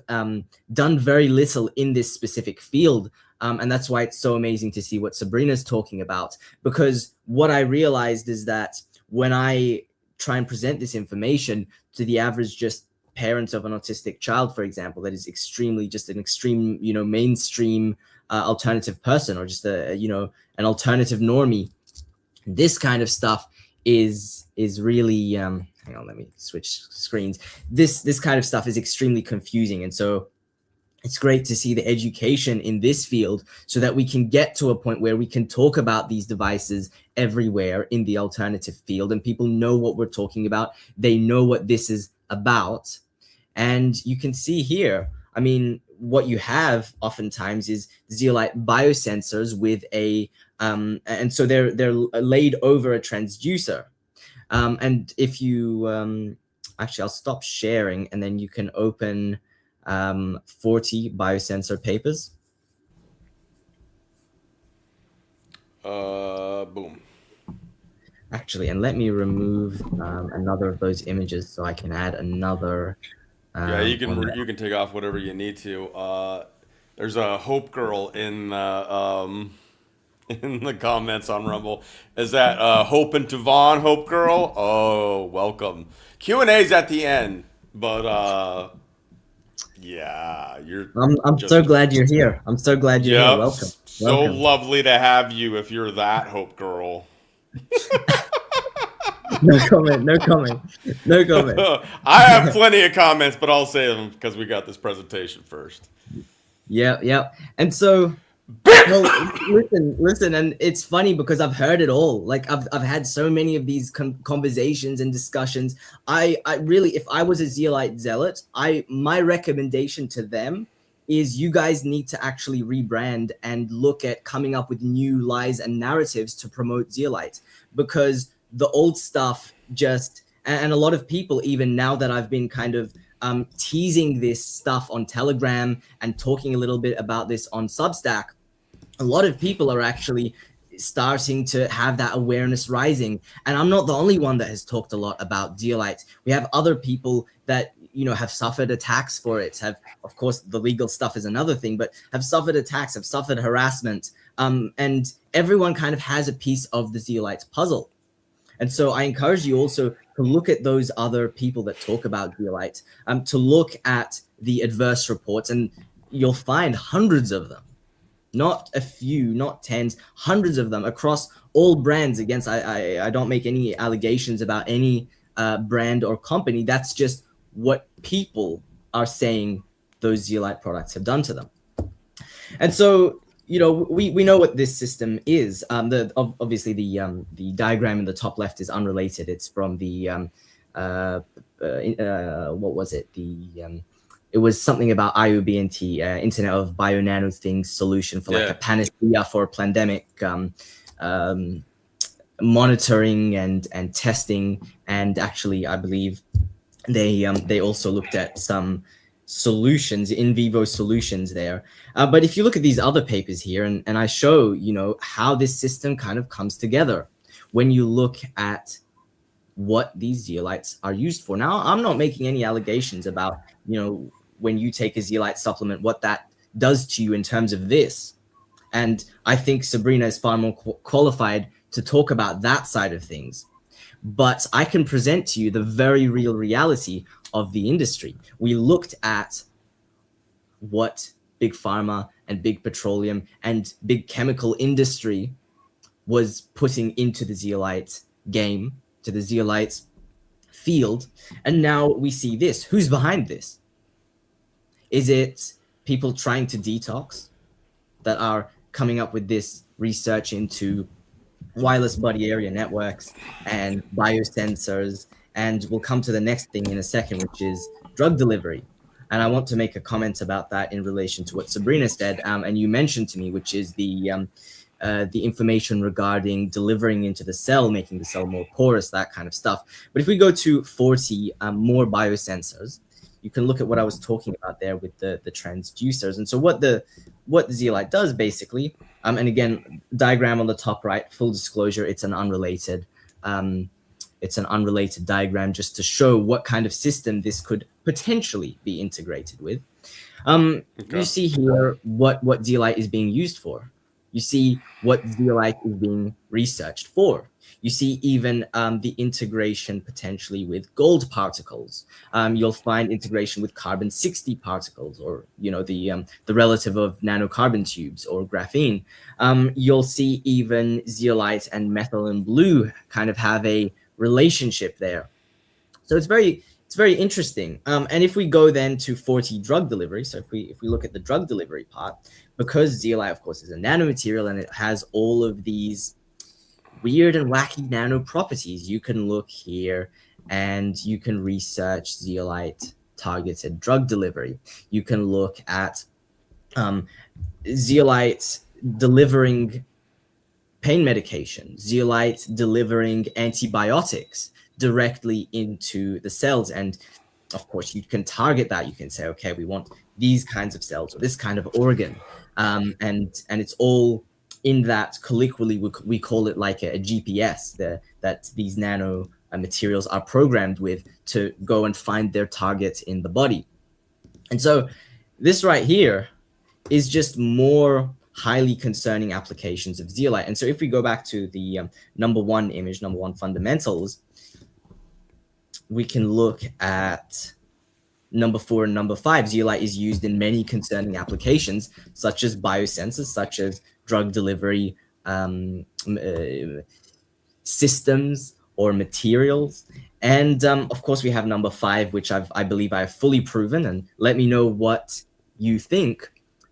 done very little in this specific field. And that's why it's so amazing to see what Sabrina's talking about, because what I realized is that when I try and present this information to the average just parent of an autistic child, for example, that is just an extreme, mainstream alternative person, or just an alternative normie, this kind of stuff is really hang on, let me switch screens. This kind of stuff is extremely confusing, and so it's great to see the education in this field so that we can get to a point where we can talk about these devices everywhere in the alternative field, and people know what we're talking about. They know what this is about. And you can see here, I mean, what you have oftentimes is zeolite biosensors with and so they're laid over a transducer. And if you, actually, I'll stop sharing, and then you can open 40 biosensor papers. Boom. Actually, and let me remove another of those images so I can add another. Yeah, you can take off whatever you need to. There's a Hope Girl in in the comments on Rumble. Is that Hope and Tavon, Hope Girl? Oh, welcome. Q&A's at the end, but yeah, I'm so glad you're here. I'm so glad you're here. Welcome. So lovely to have you if you're that Hope Girl. No comment. No comment. No comment. I have plenty of comments, but I'll say them because we got this presentation first. Yeah. And so, well, listen, and it's funny because I've heard it all. Like I've had so many of these conversations and discussions. I really, if I was a zeolite zealot, my recommendation to them is you guys need to actually rebrand and look at coming up with new lies and narratives to promote zeolite, because the old stuff and a lot of people, even now that I've been kind of teasing this stuff on Telegram and talking a little bit about this on Substack, a lot of people are actually starting to have that awareness rising. And I'm not the only one that has talked a lot about zeolite. We have other people that have suffered attacks for it, of course, the legal stuff is another thing, but have suffered attacks, have suffered harassment. And everyone kind of has a piece of the zeolite puzzle. And so I encourage you also to look at those other people that talk about zeolite, to look at the adverse reports, and you'll find hundreds of them, not a few, not tens, hundreds of them across all brands. Against, I don't make any allegations about any brand or company. That's just what people are saying those zeolite products have done to them. And so, we know what this system is. Obviously the diagram in the top left is unrelated. It's from the what was it? It was something about IOBNT, Internet of Bio-Nano Things solution for like a panacea for a pandemic, monitoring and testing. And actually, I believe they also looked at some solutions, in vivo solutions there. But if you look at these other papers here, and I show, how this system kind of comes together when you look at what these zeolites are used for. Now, I'm not making any allegations about, when you take a zeolite supplement, what that does to you in terms of this. And I think Sabrina is far more qualified to talk about that side of things. But I can present to you the very real reality of the industry. We looked at what Big Pharma and Big Petroleum and Big Chemical industry was putting into the zeolite game, to the zeolite field. And now we see this. Who's behind this? Is it people trying to detox? that are coming up with this research into wireless body area networks and biosensors. And we'll come to the next thing in a second, which is drug delivery. And I want to make a comment about that in relation to what Sabrina said, and you mentioned to me, which is the information regarding delivering into the cell, making the cell more porous, that kind of stuff. But if we go to 40 more biosensors, you can look at what I was talking about there with the transducers. And so what the zeolite does basically, and again, diagram on the top right, full disclosure, it's an unrelated diagram just to show what kind of system this could potentially be integrated with. Okay. You see here what zeolite is being used for. You see what zeolite is being researched for. You see even the integration potentially with gold particles. You'll find integration with carbon-60 particles, or the relative of nanocarbon tubes or graphene. You'll see even zeolite and methylene blue kind of have a relationship there. So it's very interesting. And if we go then to 40 drug delivery, so if we look at the drug delivery part, because zeolite, of course, is a nanomaterial and it has all of these weird and wacky nano properties, you can look here and you can research zeolite targeted drug delivery. You can look at zeolite delivering pain medication, zeolite delivering antibiotics directly into the cells. And of course, you can target that. You can say, okay, we want these kinds of cells or this kind of organ. And it's all in that, colloquially, we call it like a GPS that these nano materials are programmed with to go and find their target in the body. And so this right here is just more highly concerning applications of zeolite. And so if we go back to the number one image, number one fundamentals, we can look at number 4 and number 5. Zeolite is used in many concerning applications, such as biosensors, such as drug delivery systems or materials. And of course, we have number 5, which I believe I have fully proven. And let me know what you think.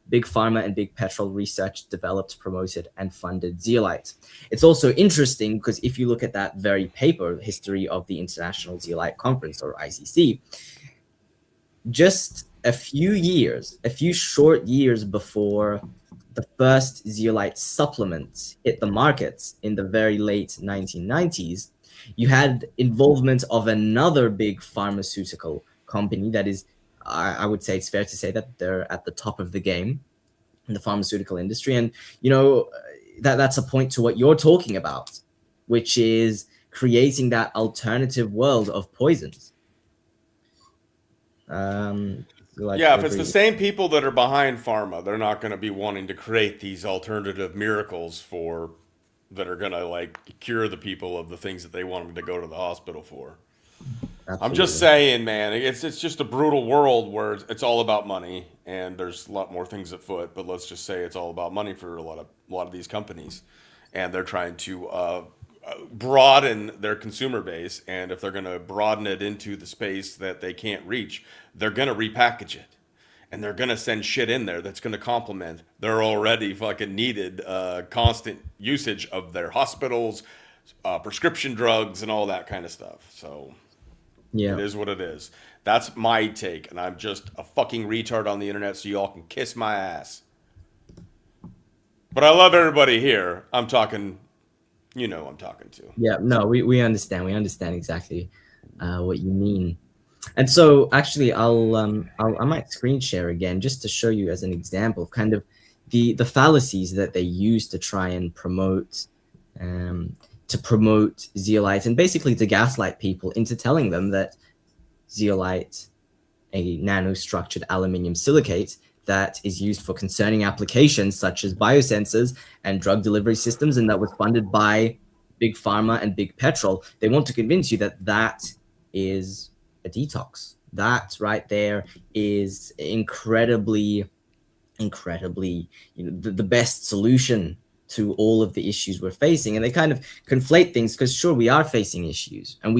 Big Pharma and Big Petrol research, developed, promoted, and funded zeolite. It's also interesting because if you look at that very paper, History of the International Zeolite Conference, or ICC, just a few short years before the first zeolite supplement hit the markets in the very late 1990s, you had involvement of another big pharmaceutical company that is, I would say it's fair to say that they're at the top of the game in the pharmaceutical industry. And, that's a point to what you're talking about, which is creating that alternative world of poisons. If it's the same people that are behind pharma, they're not going to be wanting to create these alternative miracles that are going to cure the people of the things that they want them to go to the hospital for. Absolutely. I'm just saying, man, it's just a brutal world where it's all about money, and there's a lot more things afoot. But let's just say it's all about money for a lot of these companies, and they're trying to broaden their consumer base. And if they're going to broaden it into the space that they can't reach, they're going to repackage it, and they're going to send shit in there that's going to complement their already fucking needed constant usage of their hospitals, prescription drugs, and all that kind of stuff. So. Yeah. It is what it is. That's my take, and I'm just a fucking retard on the internet, so y'all can kiss my ass. But I love everybody here. I'm talking, who I'm talking to. Yeah, no, we understand. We understand exactly what you mean. And so, actually, I might screen share again just to show you as an example of kind of the fallacies that they use to try and promote zeolite, and basically to gaslight people into telling them that zeolite, a nanostructured aluminium silicate that is used for concerning applications such as biosensors and drug delivery systems, and that was funded by Big Pharma and Big Petrol, they want to convince you that that is a detox. That right there is incredibly, the best solution to all of the issues we're facing. And they kind of conflate things, because sure, we are facing issues, and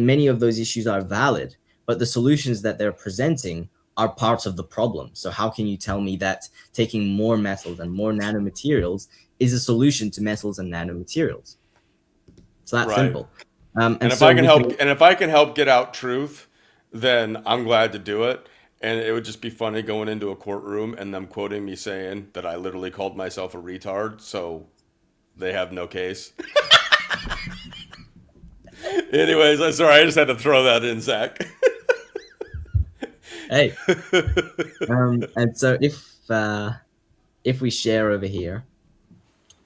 many of those issues are valid, but the solutions that they're presenting are parts of the problem. So how can you tell me that taking more metals and more nanomaterials is a solution to metals and nanomaterials? It's that Right. simple. And And if I so can we can, help, and if I can help get out truth, then I'm glad to do it. And it would just be funny going into a courtroom and them quoting me saying that I literally called myself a retard, so they have no case. Anyways, I'm sorry, I just had to throw that in, Zach. hey, and so if we share over here,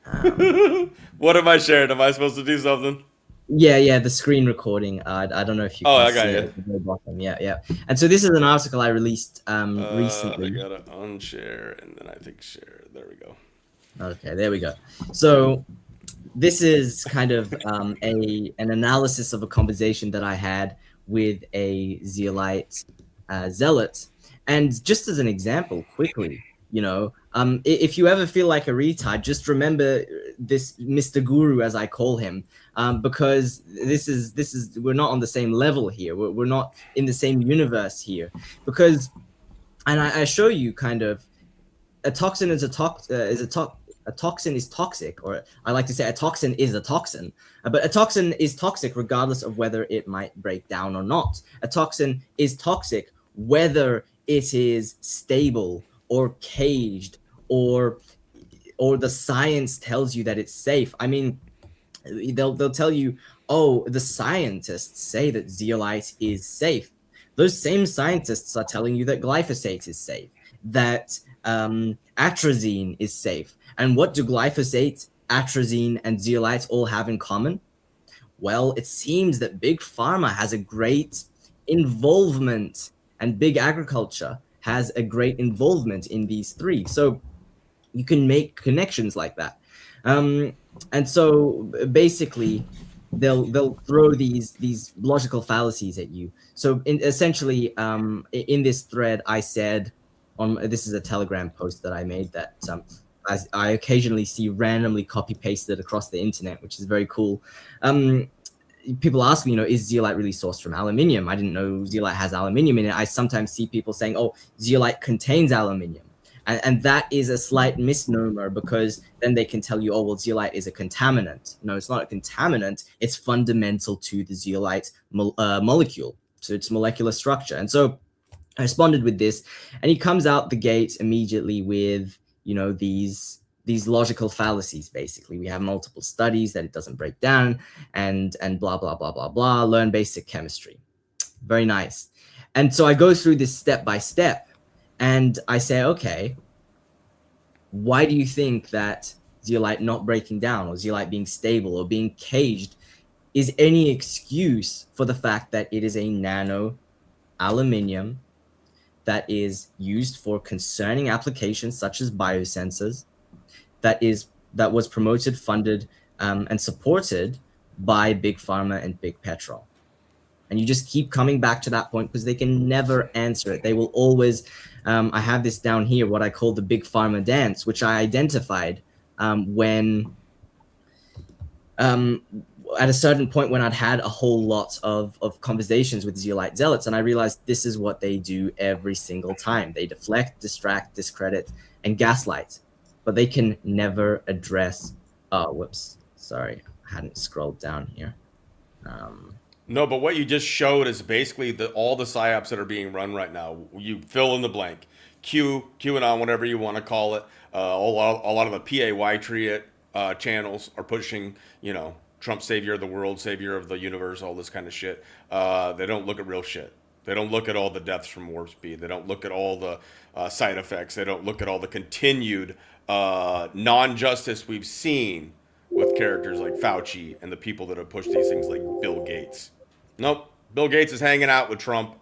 um, What am I sharing? Am I supposed to do something? yeah, the screen recording. I don't know if you Oh, can I got see it you. at the very bottom. Yeah. And so this is an article I released I recently. gotta unshare and then I think share. There we go. Okay, there we go. So this is kind of an analysis of a conversation that I had with a Zeolite zealot. And just as an example, quickly, if you ever feel like a retard, just remember this Mr. Guru, as I call him, because this is we're not on the same level here. We're not in the same universe here, because, and I show you kind of a toxin a toxin is toxic, or I like to say a toxin is a toxin. But a toxin is toxic regardless of whether it might break down or not. A toxin is toxic whether it is stable or caged, or the science tells you that it's safe. I mean, they'll tell you, oh, the scientists say that zeolite is safe. Those same scientists are telling you that glyphosate is safe, that atrazine is safe. And what do glyphosate, atrazine, and zeolite all have in common? Well, it seems that Big Pharma has a great involvement, and big agriculture has a great involvement in these three. So you can make connections like that. And so basically, they'll throw these logical fallacies at you. So essentially, in this thread, I said, this is a Telegram post that I made that I occasionally see randomly copy pasted across the internet, which is very cool. People ask me, is zeolite really sourced from aluminium? I didn't know zeolite has aluminium in it. I sometimes see people saying, oh, zeolite contains aluminium. And that is a slight misnomer, because then they can tell you, oh, well, zeolite is a contaminant. No, it's not a contaminant. It's fundamental to the zeolite molecule, to its molecular structure. And so I responded with this, and he comes out the gate immediately with, these logical fallacies. Basically, we have multiple studies that it doesn't break down, and blah, blah, blah, blah, blah. Learn basic chemistry. Very nice. And so I go through this step by step. And I say, okay, why do you think that zeolite not breaking down, or zeolite being stable or being caged, is any excuse for the fact that it is a nano aluminium that is used for concerning applications such as biosensors, that was promoted, funded, and supported by Big Pharma and Big Petrol? And you just keep coming back to that point because they can never answer it. They will always, I have this down here, what I call the Big Pharma dance, which I identified when, at a certain point when I'd had a whole lot of conversations with Zeolite zealots, and I realized this is what they do every single time. They deflect, distract, discredit, and gaslight, but they can never address, oh, whoops, sorry, I hadn't scrolled down here. No, but what you just showed is basically all the psyops that are being run right now. You fill in the blank. QAnon, whatever you want to call it. A lot of the PAY channels are pushing, Trump savior of the world, savior of the universe, all this kind of shit. They don't look at real shit. They don't look at all the deaths from warp speed. They don't look at all the side effects. They don't look at all the continued non-justice we've seen with characters like Fauci and the people that have pushed these things like Bill Gates. Nope. Bill Gates is hanging out with Trump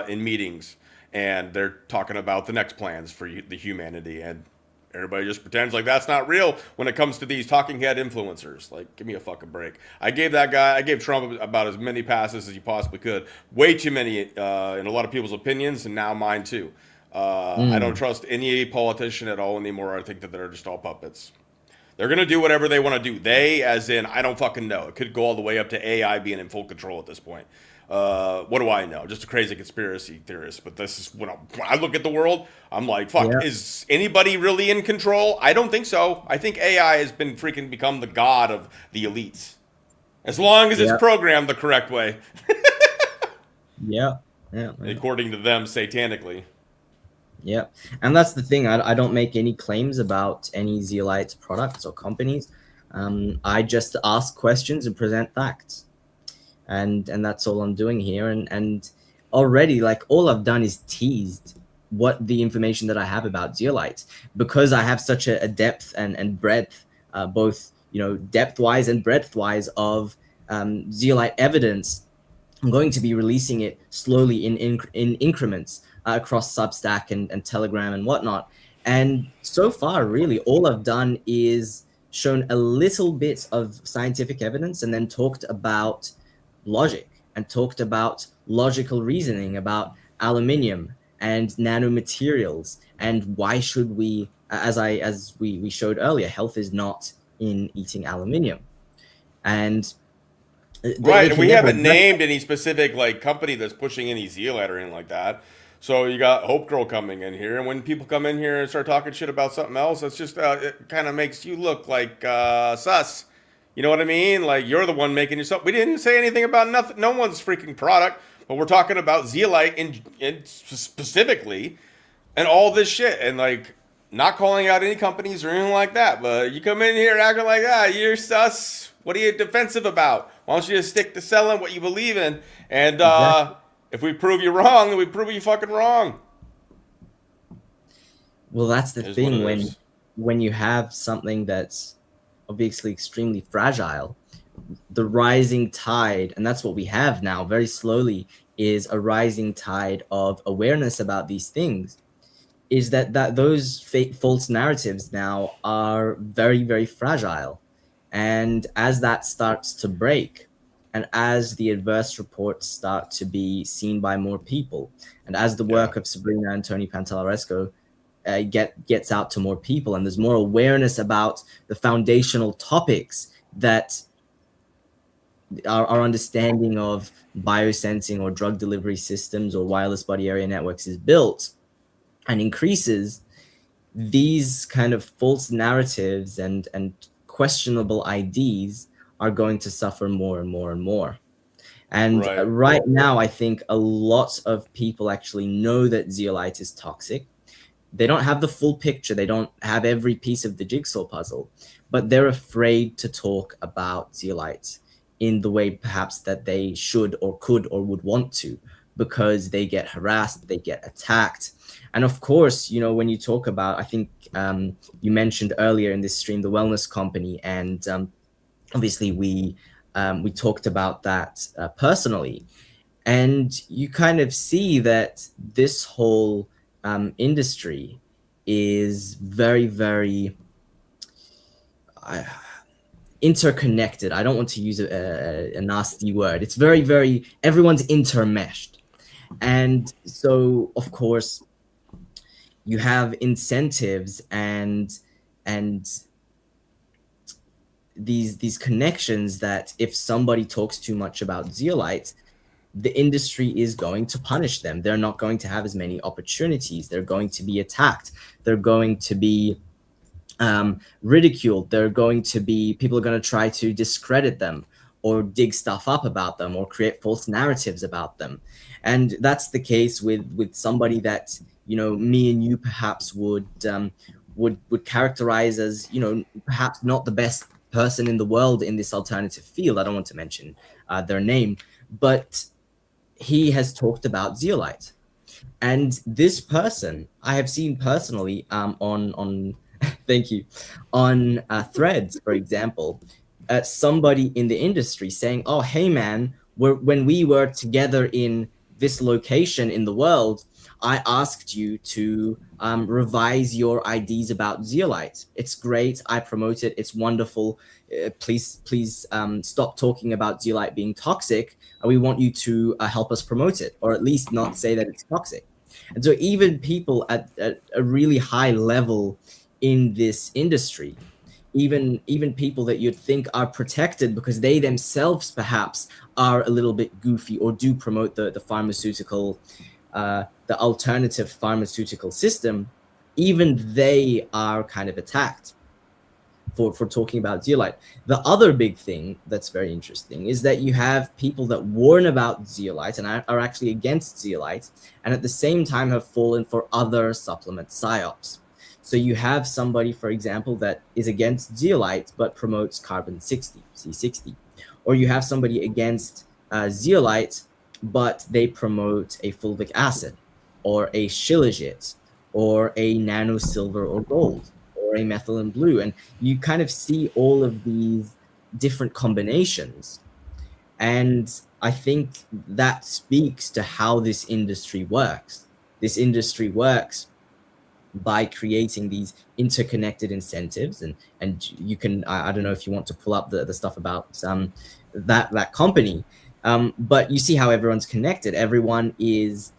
in meetings, and they're talking about the next plans for the humanity, and everybody just pretends like that's not real when it comes to these talking head influencers. Like, give me a fucking break. I gave Trump about as many passes as you possibly could. Way too many in a lot of people's opinions, and now mine too. I don't trust any politician at all anymore. I think that they're just all puppets. They're going to do whatever they want to do. They, as in, I don't fucking know. It could go all the way up to AI being in full control at this point. What do I know? Just a crazy conspiracy theorist. But this is when I look at the world, I'm like, fuck, Yeah. is anybody really in control? I don't think so. I think AI has been freaking become the god of the elites. As long as it's Yeah. programmed the correct way, Yeah. Yeah. Yeah. according to them, satanically. Yeah, and that's the thing. I don't make any claims about any Zeolite products or companies. I just ask questions and present facts, and that's all I'm doing here. And already, like, all I've done is teased what the information that I have about Zeolites, because I have such a depth and breadth, both depth wise and breadth wise of Zeolite evidence. I'm going to be releasing it slowly in increments across Substack and Telegram and whatnot. And so far, really, all I've done is shown a little bit of scientific evidence and then talked about logic and talked about logical reasoning about aluminium and nanomaterials and why should we, as we showed earlier, health is not in eating aluminium. And Right, and we haven't named any specific like company that's pushing any zeolite or anything like that. So you got Hope Girl coming in here, and when people come in here and start talking shit about something else, that's just it kind of makes you look like sus. You know what I mean? Like you're the one making yourself. We didn't say anything about nothing. No one's freaking product, but we're talking about zeolite in specifically, and all this shit, and like not calling out any companies or anything like that. But you come in here acting like you're sus. What are you defensive about? Why don't you just stick to selling what you believe in? And Exactly. if we prove you wrong, then we prove you fucking wrong. Well, that's the Is what thing it when is. when you have something that's obviously extremely fragile, the rising tide, and that's what we have now very slowly, is a rising tide of awareness about these things, is that those false narratives now are very, very fragile. And as that starts to break, and as the adverse reports start to be seen by more people, and as the Yeah. work of Sabrina and Tony Pantalaresco gets out to more people, and there's more awareness about the foundational topics that our understanding of biosensing or drug delivery systems or wireless body area networks is built and increases, these kind of false narratives and questionable IDs are going to suffer more and more and more. And Right. right now, I think a lot of people actually know that zeolite is toxic. They don't have the full picture. They don't have every piece of the jigsaw puzzle, but they're afraid to talk about zeolites in the way perhaps that they should or could or would want to, because they get harassed, they get attacked. And of course, when you talk about, I think you mentioned earlier in this stream, the wellness company, and obviously we talked about that personally, and you kind of see that this whole industry is very, very interconnected. I don't want to use a nasty word. It's very, very, everyone's intermeshed. And so, of course, you have incentives and these connections that if somebody talks too much about zeolites, the industry is going to punish them. They're not going to have as many opportunities. They're going to be attacked. They're going to be ridiculed. People are going to try to discredit them or dig stuff up about them or create false narratives about them. And that's the case with somebody that, me and you perhaps would characterize as, perhaps not the best person in the world in this alternative field. I don't want to mention their name, but he has talked about zeolite. And this person I have seen personally on thank you, on threads, for example, somebody in the industry saying, oh, hey man, when we were together in this location in the world, I asked you to revise your IDs about zeolite. It's great. I promote it. It's wonderful. Please stop talking about zeolite being toxic. We want you to help us promote it, or at least not say that it's toxic. And so even people at a really high level in this industry even people that you'd think are protected because they themselves perhaps are a little bit goofy or do promote the pharmaceutical, the alternative pharmaceutical system, even they are kind of attacked for talking about zeolite. The other big thing that's very interesting is that you have people that warn about zeolite and are actually against zeolite, and at the same time have fallen for other supplement psyops. So you have somebody, for example, that is against zeolite but promotes carbon 60, C60, or you have somebody against zeolite but they promote a fulvic acid or a shilajit or a nano silver or gold or a methylene blue, and you kind of see all of these different combinations. And I think that speaks to how this industry works. This industry works by creating these interconnected incentives, and you can, I don't know if you want to pull up the stuff about that company, but you see how everyone's connected. Everyone is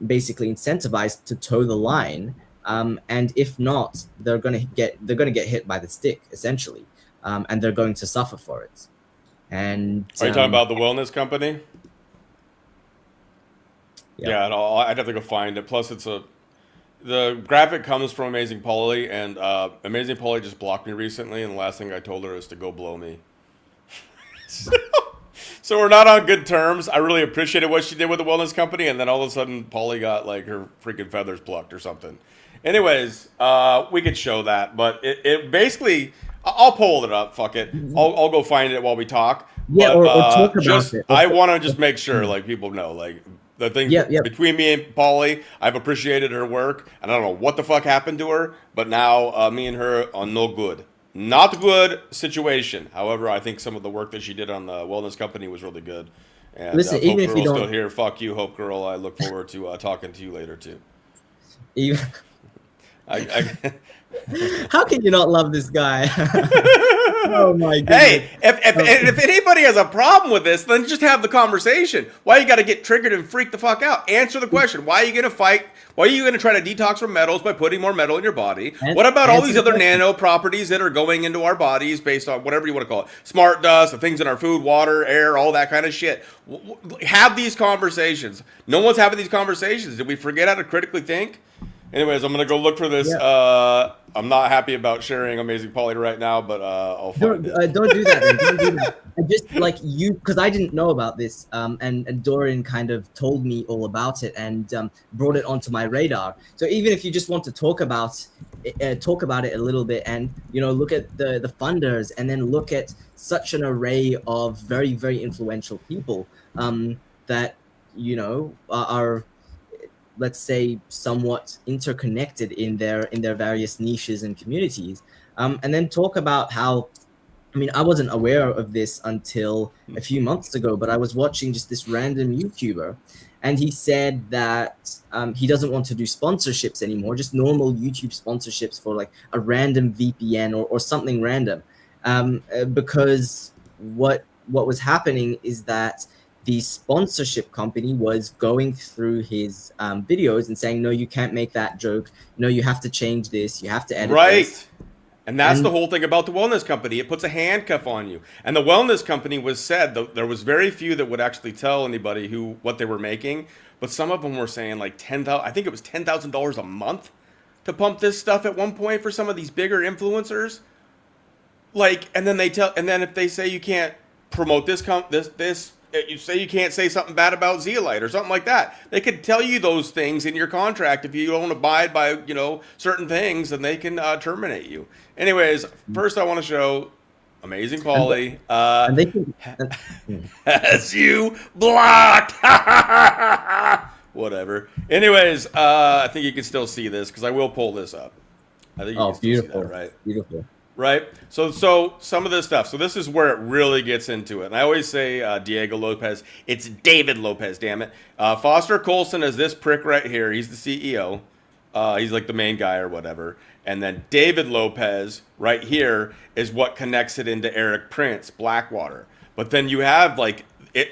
basically incentivized to toe the line. And if not, they're gonna get hit by the stick essentially, and they're going to suffer for it. And are you talking about the wellness company? Yeah. Yeah, I'd have to go find it. Plus, the graphic comes from Amazing Polly, and Amazing Polly just blocked me recently, and the last thing I told her is to go blow me. So we're not on good terms. I really appreciated what she did with the wellness company, and then all of a sudden, Polly got like her freaking feathers plucked or something. Anyways, we could show that, but it basically, I'll pull it up. Fuck it, I'll go find it while we talk. Yeah, but, or talk about it. I want to just make sure, like, people know, like, the thing between me and Polly, I've appreciated her work, and I don't know what the fuck happened to her, but now me and her are no good. Not good situation. However, I think some of the work that she did on the wellness company was really good. And Listen, Hope even if you Girl's don't, still here. Fuck you, Hope Girl. I look forward to talking to you later too. even, I how can you not love this guy? Oh my goodness. Hey, if anybody has a problem with this, then just have the conversation. Why you got to get triggered and freak the fuck out? Answer the question. Why are you going to fight? Why are you going to try to detox from metals by putting more metal in your body? What about all these other nano properties that are going into our bodies based on whatever you want to call it? Smart dust, the things in our food, water, air, all that kind of shit. Have these conversations. No one's having these conversations. Did we forget how to critically think? Anyways, I'm gonna go look for this. Yeah. I'm not happy about sharing Amazing Polly right now, but I'll find it. Don't do that. Then. Don't do that. I just like you, because I didn't know about this, and Dorian kind of told me all about it and brought it onto my radar. So even if you just want to talk about it a little bit, and look at the funders, and then look at such an array of very, very influential people that are, let's say, somewhat interconnected in their various niches and communities, and then talk about how, I mean, I wasn't aware of this until a few months ago, but I was watching just this random YouTuber, and he said that he doesn't want to do sponsorships anymore, just normal YouTube sponsorships for like a random VPN or something random, because what was happening is that the sponsorship company was going through his videos and saying, no, you can't make that joke. No, you have to change this. You have to edit this. And that's the whole thing about the wellness company. It puts a handcuff on you. And the wellness company was said, there was very few that would actually tell anybody what they were making. But some of them were saying like I think it was $10,000 a month to pump this stuff at one point for some of these bigger influencers. Like, and then if they say you can't promote this, you say you can't say something bad about Zeolite or something like that. They could tell you those things in your contract if you don't abide by, certain things, and they can terminate you. Anyways, first I want to show Amazing Polly. And they can, Has you blocked. Whatever. Anyways, I think you can still see this because I will pull this up. I think you can still beautiful. see that, right? Beautiful. Right. So some of this stuff. So this is where it really gets into it. And I always say Diego Lopez. It's David Lopez, damn it. Foster Coulson is this prick right here. He's the CEO. He's like the main guy or whatever. And then David Lopez right here is what connects it into Eric Prince, Blackwater. But then you have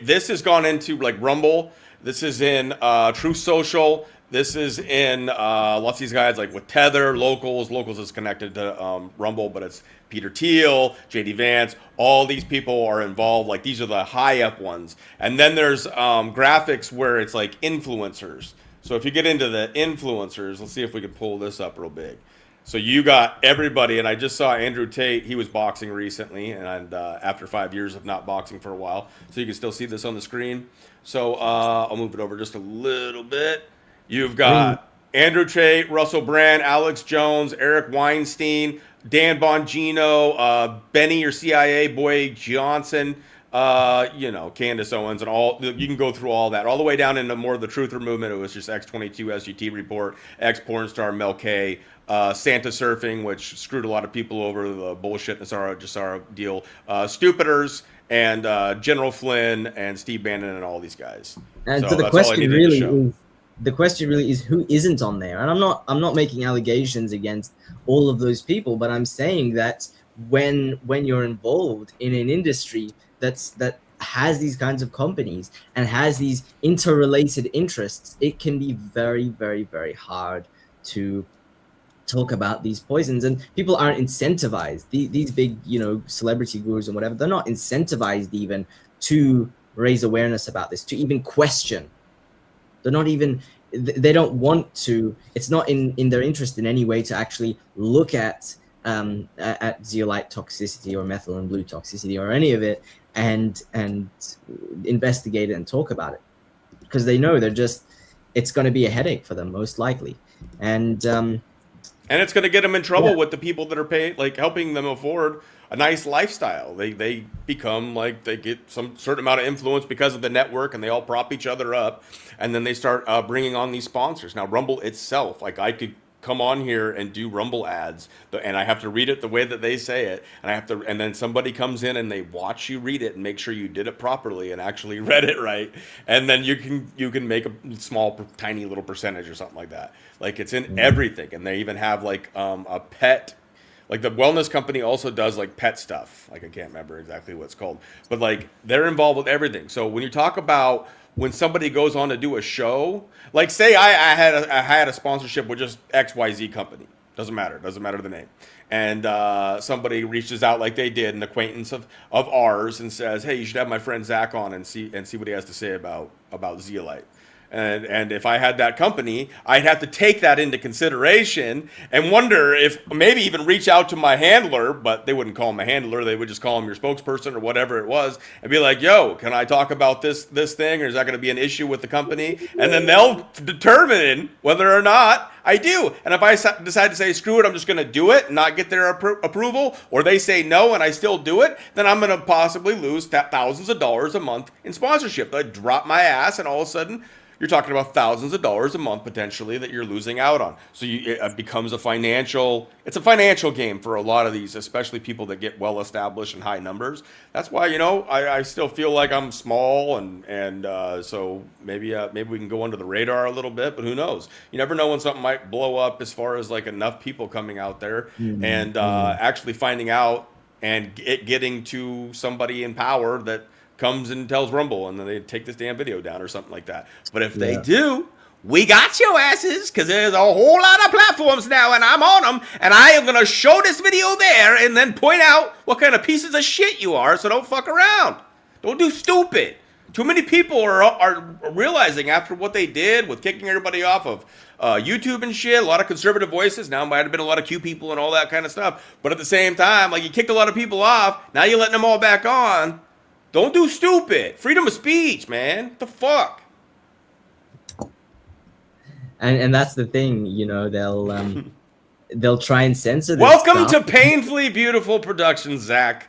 this has gone into like Rumble. This is in Truth Social. This is in lots of these guys, like with Tether, Locals. Locals is connected to Rumble, but it's Peter Thiel, JD Vance. All these people are involved. Like these are the high up ones. And then there's graphics where it's like influencers. So if you get into the influencers, let's see if we can pull this up real big. So you got everybody, and I just saw Andrew Tate. He was boxing recently, and after 5 years of not boxing for a while. So you can still see this on the screen. So I'll move it over just a little bit. You've got Andrew Tate, Russell Brand, Alex Jones, Eric Weinstein, Dan Bongino, Benny, your CIA boy Johnson, Candace Owens, and all. You can go through all that, all the way down into more of the truther movement. It was just X22 SGT report, ex porn star Mel K, Santa Surfing, which screwed a lot of people over, the bullshit Nassara deal, Stupiders, and General Flynn and Steve Bannon and all these guys. And so the question really is who isn't on there. And I'm not making allegations against all of those people, but I'm saying that when you're involved in an industry that has these kinds of companies and has these interrelated interests, it can be very, very, very hard to talk about these poisons. And people aren't incentivized. These big, celebrity gurus and whatever, they're not incentivized even to raise awareness about this, to even question. They're not even, they don't want to, it's not in their interest in any way to actually look at zeolite toxicity or methylene blue toxicity or any of it and investigate it and talk about it, because they know it's going to be a headache for them most likely. And it's going to get them in trouble with the people that are paid, like helping them afford a nice lifestyle. They become like, they get some certain amount of influence because of the network, and they all prop each other up, and then they start bringing on these sponsors. Now Rumble itself, like I could come on here and do Rumble ads, and I have to read it the way that they say it, and then somebody comes in and they watch you read it and make sure you did it properly and actually read it right, and then you can make a small tiny little percentage or something like that. Like it's in everything, and they even have like a pet. Like the wellness company also does like pet stuff. Like I can't remember exactly what it's called, but like they're involved with everything. So when you talk about when somebody goes on to do a show, like say I had a sponsorship with just XYZ company, doesn't matter the name, and somebody reaches out like they did, an acquaintance of ours, and says, hey, you should have my friend Zach on and see what he has to say about Zeolite. And if I had that company, I'd have to take that into consideration and wonder if maybe even reach out to my handler, but they wouldn't call him a handler. They would just call him your spokesperson or whatever it was, and be like, yo, can I talk about this thing, or is that going to be an issue with the company? And then they'll determine whether or not I do. And if I decide to say, screw it, I'm just going to do it and not get their approval, or they say no and I still do it, then I'm going to possibly lose thousands of dollars a month in sponsorship. I drop my ass, and all of a sudden, you're talking about thousands of dollars a month potentially that you're losing out on. So it becomes a financial game for a lot of these, especially people that get well established and high numbers. That's why, I still feel like I'm small, and so maybe we can go under the radar a little bit, but who knows? You never know when something might blow up as far as like enough people coming out there and actually finding out and it getting to somebody in power that comes and tells Rumble, and then they take this damn video down or something like that. But if they do, we got your asses, because there's a whole lot of platforms now, and I'm on them, and I am going to show this video there and then point out what kind of pieces of shit you are, so don't fuck around. Don't do stupid. Too many people are realizing after what they did with kicking everybody off of YouTube and shit, a lot of conservative voices. Now might have been a lot of Q people and all that kind of stuff. But at the same time, like you kicked a lot of people off, now you're letting them all back on. Don't do stupid. Freedom of speech, man. What the fuck? And that's the thing, they'll try and censor this Welcome stuff. to Painfully Beautiful Productions, Zach.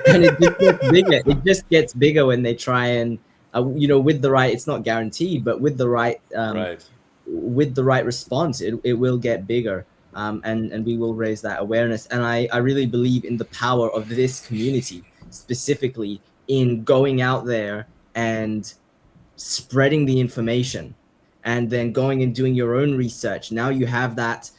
And it just gets bigger. It just gets bigger when they try and, with the right, it's not guaranteed, but with the right, with the right response, it will get bigger. And we will raise that awareness. And I really believe in the power of this community, specifically in going out there and spreading the information, and then going and doing your own research. Now you have that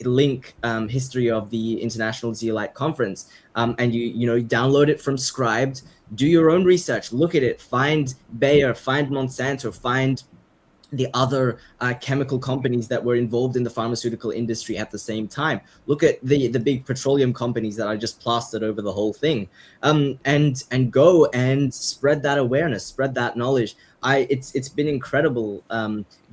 link, history of the International Zeolite Conference, and you download it from Scribed, do your own research, look at it, find Bayer, find Monsanto, find the other chemical companies that were involved in the pharmaceutical industry at the same time. Look at the big petroleum companies that I just plastered over the whole thing, and go and spread that awareness, spread that knowledge. It's been incredible,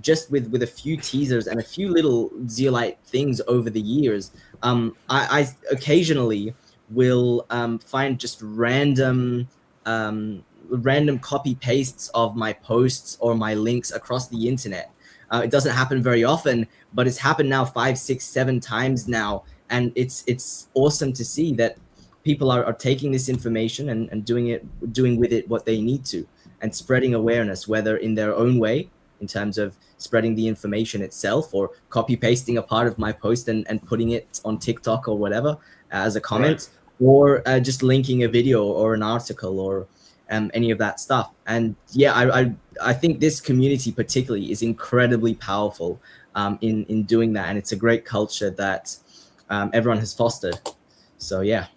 just with a few teasers and a few little zeolite things over the years. I occasionally will find just random copy pastes of my posts or my links across the internet. It doesn't happen very often, but it's happened now 5, 6, 7 times now, and it's awesome to see that people are taking this information and doing with it what they need to, and spreading awareness, whether in their own way, in terms of spreading the information itself, or copy pasting a part of my post and putting it on TikTok or whatever as a comment, right, or just linking a video or an article or any of that stuff. And yeah, I think this community particularly is incredibly powerful in doing that, and it's a great culture that everyone has fostered. So yeah.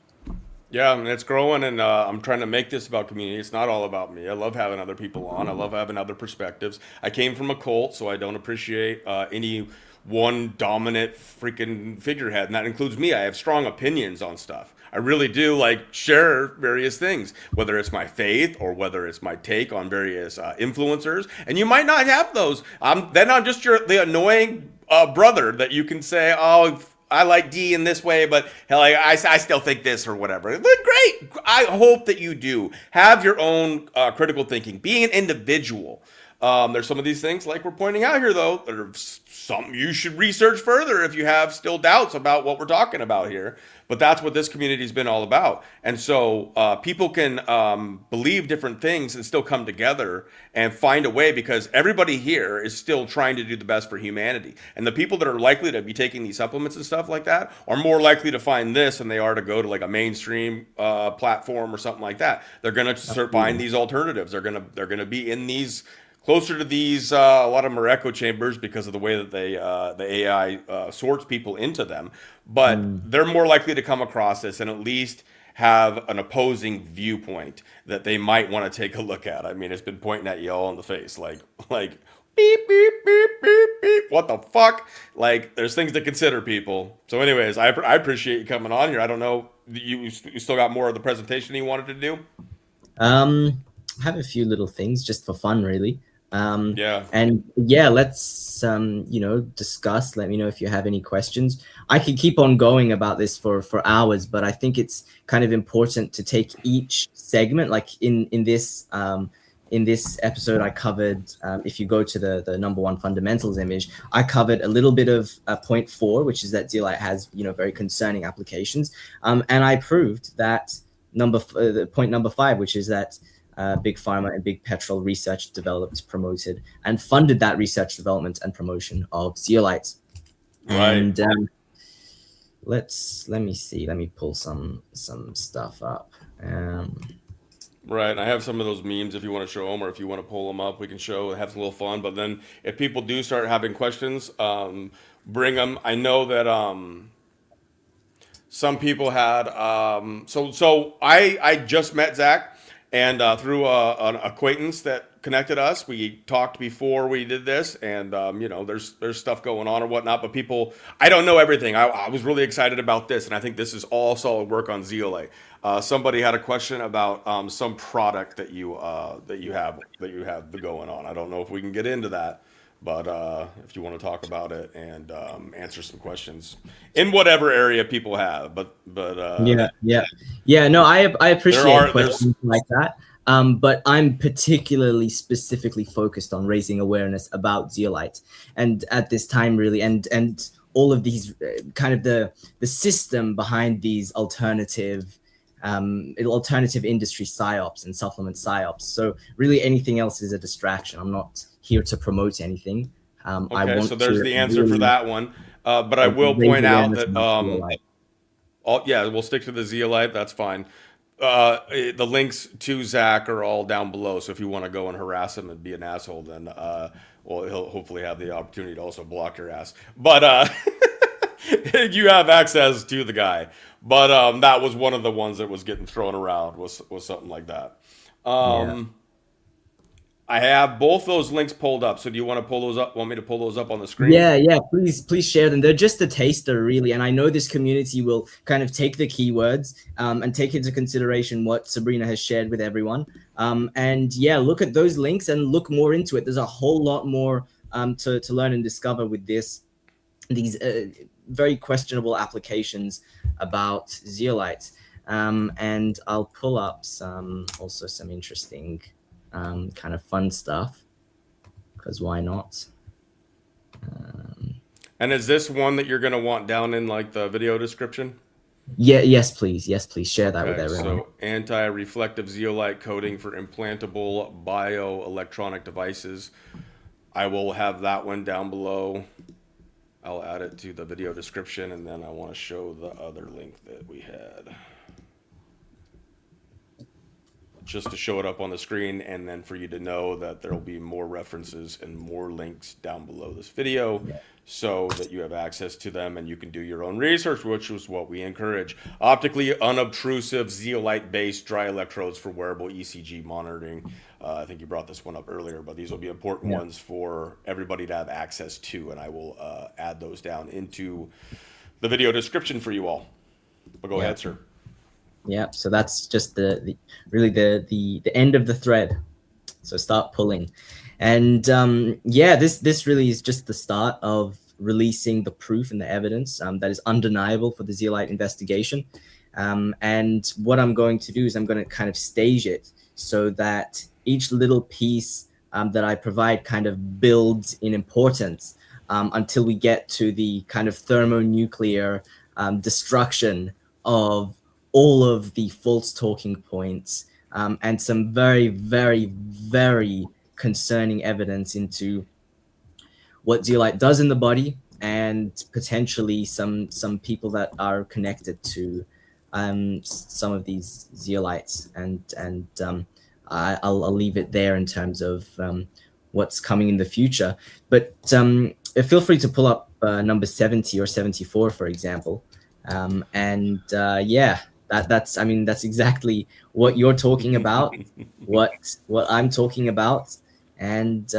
Yeah, and it's growing, and I'm trying to make this about community. It's not all about me. I love having other people on. I love having other perspectives. I came from a cult, so I don't appreciate any one dominant freaking figurehead, and that includes me. I have strong opinions on stuff. I really do like share various things, whether it's my faith or whether it's my take on various influencers. And you might not have those. Then I'm just the annoying brother that you can say, oh, I like D in this way, but hell, I still think this or whatever. But great. I hope that you do have your own critical thinking. Being an individual. There's some of these things, like we're pointing out here, though, that are something you should research further if you have still doubts about what we're talking about here. But that's what this community has been all about. And so people can believe different things and still come together and find a way, because everybody here is still trying to do the best for humanity. And the people that are likely to be taking these supplements and stuff like that are more likely to find this than they are to go to like a mainstream platform or something like that. They're going to find these alternatives. They're going to be in these closer to these, a lot of them are echo chambers because of the way that the AI sorts people into them. But they're more likely to come across this and at least have an opposing viewpoint that they might want to take a look at. I mean, it's been pointing at you all in the face, like beep, beep, beep, beep, beep. What the fuck? Like, there's things to consider, people. So anyways, I appreciate you coming on here. I don't know, you still got more of the presentation you wanted to do? I have a few little things just for fun, really. Yeah. And yeah, let's discuss. Let me know if you have any questions. I could keep on going about this for hours, but I think it's kind of important to take each segment. Like in this episode, I covered, if you go to the number 1 fundamentals image, I covered a little bit of point 4, which is that zeolite has very concerning applications, and I proved that point number 5, which is that Big Pharma and Big Petrol researched, developed, promoted, and funded that research, development, and promotion of zeolites. Right. And let me see. Let me pull some stuff up. Right, I have some of those memes if you want to show them, or if you want to pull them up, we can have some little fun. But then if people do start having questions, bring them. I know that some people had. So I just met Zach. And through an acquaintance that connected us, we talked before we did this, and there's stuff going on or whatnot. But people, I don't know everything. I was really excited about this, and I think this is all solid work on Zeolie. Somebody had a question about some product that you have going on. I don't know if we can get into that, but if you want to talk about it and answer some questions in whatever area people have, but yeah. No, I appreciate questions like that. But I'm particularly specifically focused on raising awareness about zeolite, and at this time, really, and all of these kind of the system behind these alternative industry psyops and supplement psyops. So really, anything else is a distraction. I'm not here to promote anything. Okay, so there's the answer for that one. But I will point out that we'll stick to the zeolite. That's fine. The links to Zach are all down below. So if you want to go and harass him and be an asshole, then he'll hopefully have the opportunity to also block your ass. But you have access to the guy. But that was one of the ones that was getting thrown around, was something like that. I have both those links pulled up. So do you want to pull those up? Want me to pull those up on the screen? Yeah, please share them. They're just a taster, really, and I know this community will kind of take the keywords and take into consideration what Sabrina has shared with everyone. And yeah, look at those links and look more into it. There's a whole lot more to learn and discover with these very questionable applications about zeolites. And I'll pull up also some interesting kind of fun stuff, because why not? And is this one that you're going to want down in like the video description? Yeah, yes, please. Yes, please share that with Okay, everyone. so anti-reflective zeolite coating for implantable bioelectronic devices. I will have that one down below. I'll add it to the video description, and then I want to show the other link that we had. Just to show it up on the screen, and then for you to know that there will be more references and more links down below this video, so that you have access to them and you can do your own research, which is what we encourage. Optically unobtrusive zeolite-based dry electrodes for wearable ECG monitoring. I think you brought this one up earlier, but these will be important ones for everybody to have access to, and I will add those down into the video description for you all. But go ahead, sir. Yeah, so that's just really the end of the thread. So start pulling. And yeah, this really is just the start of releasing the proof and the evidence that is undeniable for the zeolite investigation. And what I'm going to do is I'm going to kind of stage it so that each little piece that I provide kind of builds in importance until we get to the kind of thermonuclear destruction of all of the false talking points and some very, very, very concerning evidence into what zeolite does in the body, and potentially some people that are connected to some of these zeolites. And I'll leave it there in terms of what's coming in the future. But feel free to pull up number 70 or 74, for example. And yeah. That's exactly what you're talking about, what I'm talking about, and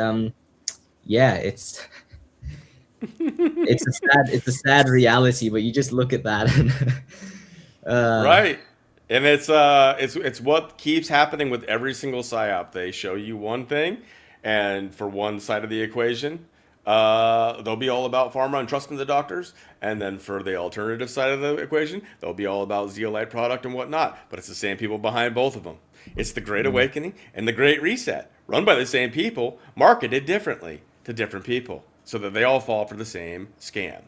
yeah, it's a sad reality. But you just look at that, and right, and it's what keeps happening with every single psyop. They show you one thing, and for one side of the equation, they'll be all about pharma and trusting the doctors, and then for the alternative side of the equation, they'll be all about zeolite product and whatnot. But it's the same people behind both of them. It's the Great Awakening and the Great Reset, run by the same people, marketed differently to different people, so that they all fall for the same scam.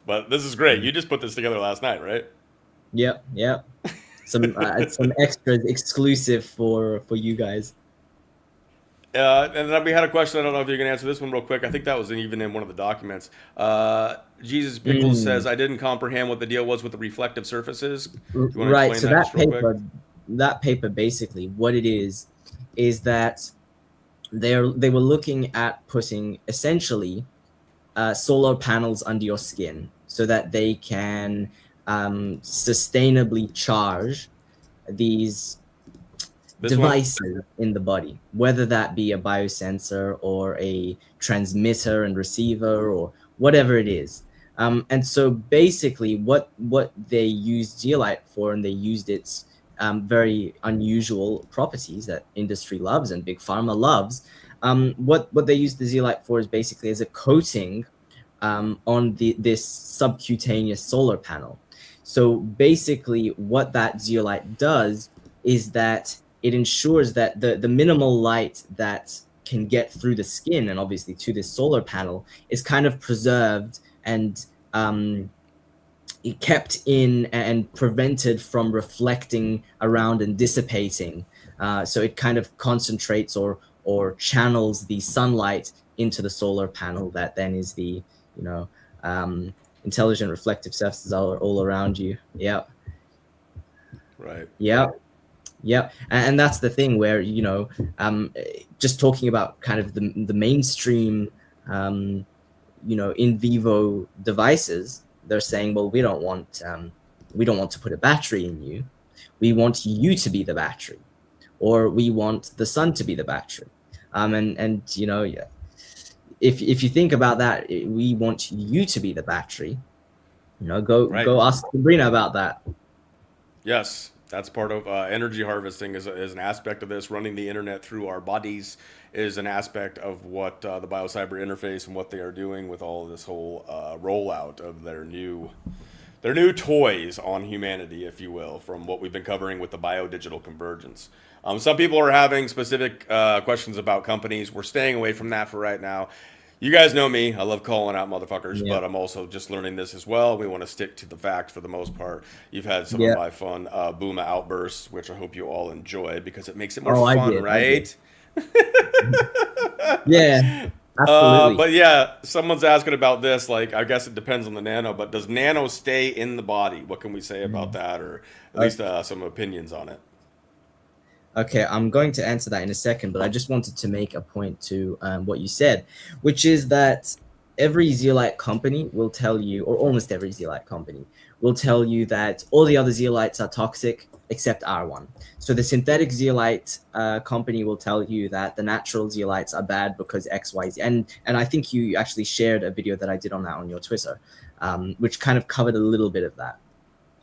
But this is great. You just put this together last night, right? Yep. Some extras exclusive for you guys. And then we had a question. I don't know if you can answer this one real quick. I think that was even in one of the documents. Jesus Pickles says, "I didn't comprehend what the deal was with the reflective surfaces." Do you want to Right. explain So that paper basically what it is that they were looking at putting essentially solar panels under your skin so that they can sustainably charge these devices in the body, whether that be a biosensor or a transmitter and receiver or whatever it is. And so basically what they used zeolite for, and they used its very unusual properties that industry loves and Big Pharma loves. What they used the zeolite for is basically as a coating on this subcutaneous solar panel. So basically what that zeolite does is that it ensures that the minimal light that can get through the skin and obviously to this solar panel is kind of preserved and kept in and prevented from reflecting around and dissipating. So it kind of concentrates or channels the sunlight into the solar panel that then is the, intelligent reflective surfaces all around you. Yeah. Right. Yeah. Yeah, and that's the thing where just talking about kind of the mainstream, in vivo devices, they're saying, well, we don't want to put a battery in you, we want you to be the battery, or we want the sun to be the battery. And you know, if you think about that, we want you to be the battery. You know, Right. go ask Sabrina about that. Yes, that's part of energy harvesting is an aspect of this. Running the internet through our bodies is an aspect of what the biocyber interface and what they are doing with all of this whole rollout of their new toys on humanity, if you will, from what we've been covering with the biodigital convergence. Some people are having specific questions about companies. We're staying away from that for right now. You guys know me. I love calling out motherfuckers, Yeah, but I'm also just learning this as well. We want to stick to the facts for the most part. You've had some of yeah. my fun Booma outbursts, which I hope you all enjoy because it makes it more Oh, fun, I did. right? Yeah, absolutely. But yeah, someone's asking about this. Like, I guess it depends on the nano, but does nano stay in the body? What can we say about Mm. that, or at Uh, least some opinions on it? Okay, I'm going to answer that in a second, but I just wanted to make a point to what you said, which is that every zeolite company will tell you, or almost every zeolite company will tell you that all the other zeolites are toxic except R1. So the synthetic zeolite company will tell you that the natural zeolites are bad because X, Y, Z. And I think you actually shared a video that I did on that on your Twitter, which kind of covered a little bit of that.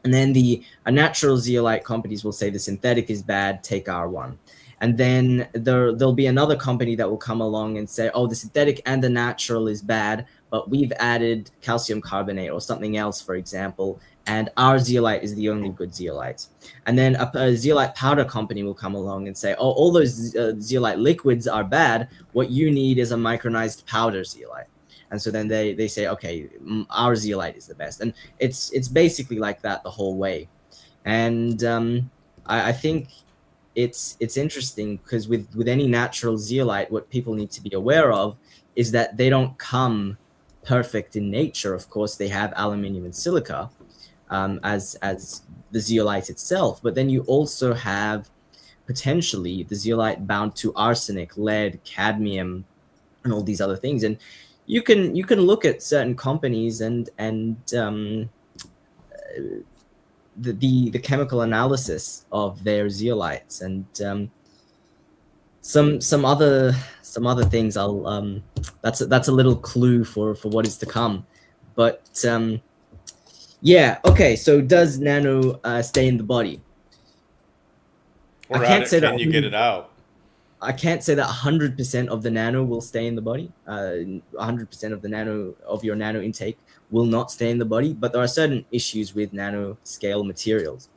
And then the natural zeolite companies will say the synthetic is bad, take R1. And then there'll be another company that will come along and say, oh, the synthetic and the natural is bad, but we've added calcium carbonate or something else, for example, and our zeolite is the only good zeolite. And then a zeolite powder company will come along and say, oh, all those zeolite liquids are bad. What you need is a micronized powder zeolite. And so then they say, okay, our zeolite is the best. And it's basically like that the whole way. And I think it's interesting because with any natural zeolite, what people need to be aware of is that they don't come perfect in nature. Of course, they have aluminium and silica as the zeolite itself, but then you also have potentially the zeolite bound to arsenic, lead, cadmium, and all these other things. And you can look at certain companies and the chemical analysis of their zeolites and some other things. That's a little clue for what is to come. But yeah, okay. So does nano stay in the body? I Or at can't it, say that can you get it out? I can't say that 100% of the nano will stay in the body. 100% of the nano of your nano intake will not stay in the body, but there are certain issues with nano scale materials.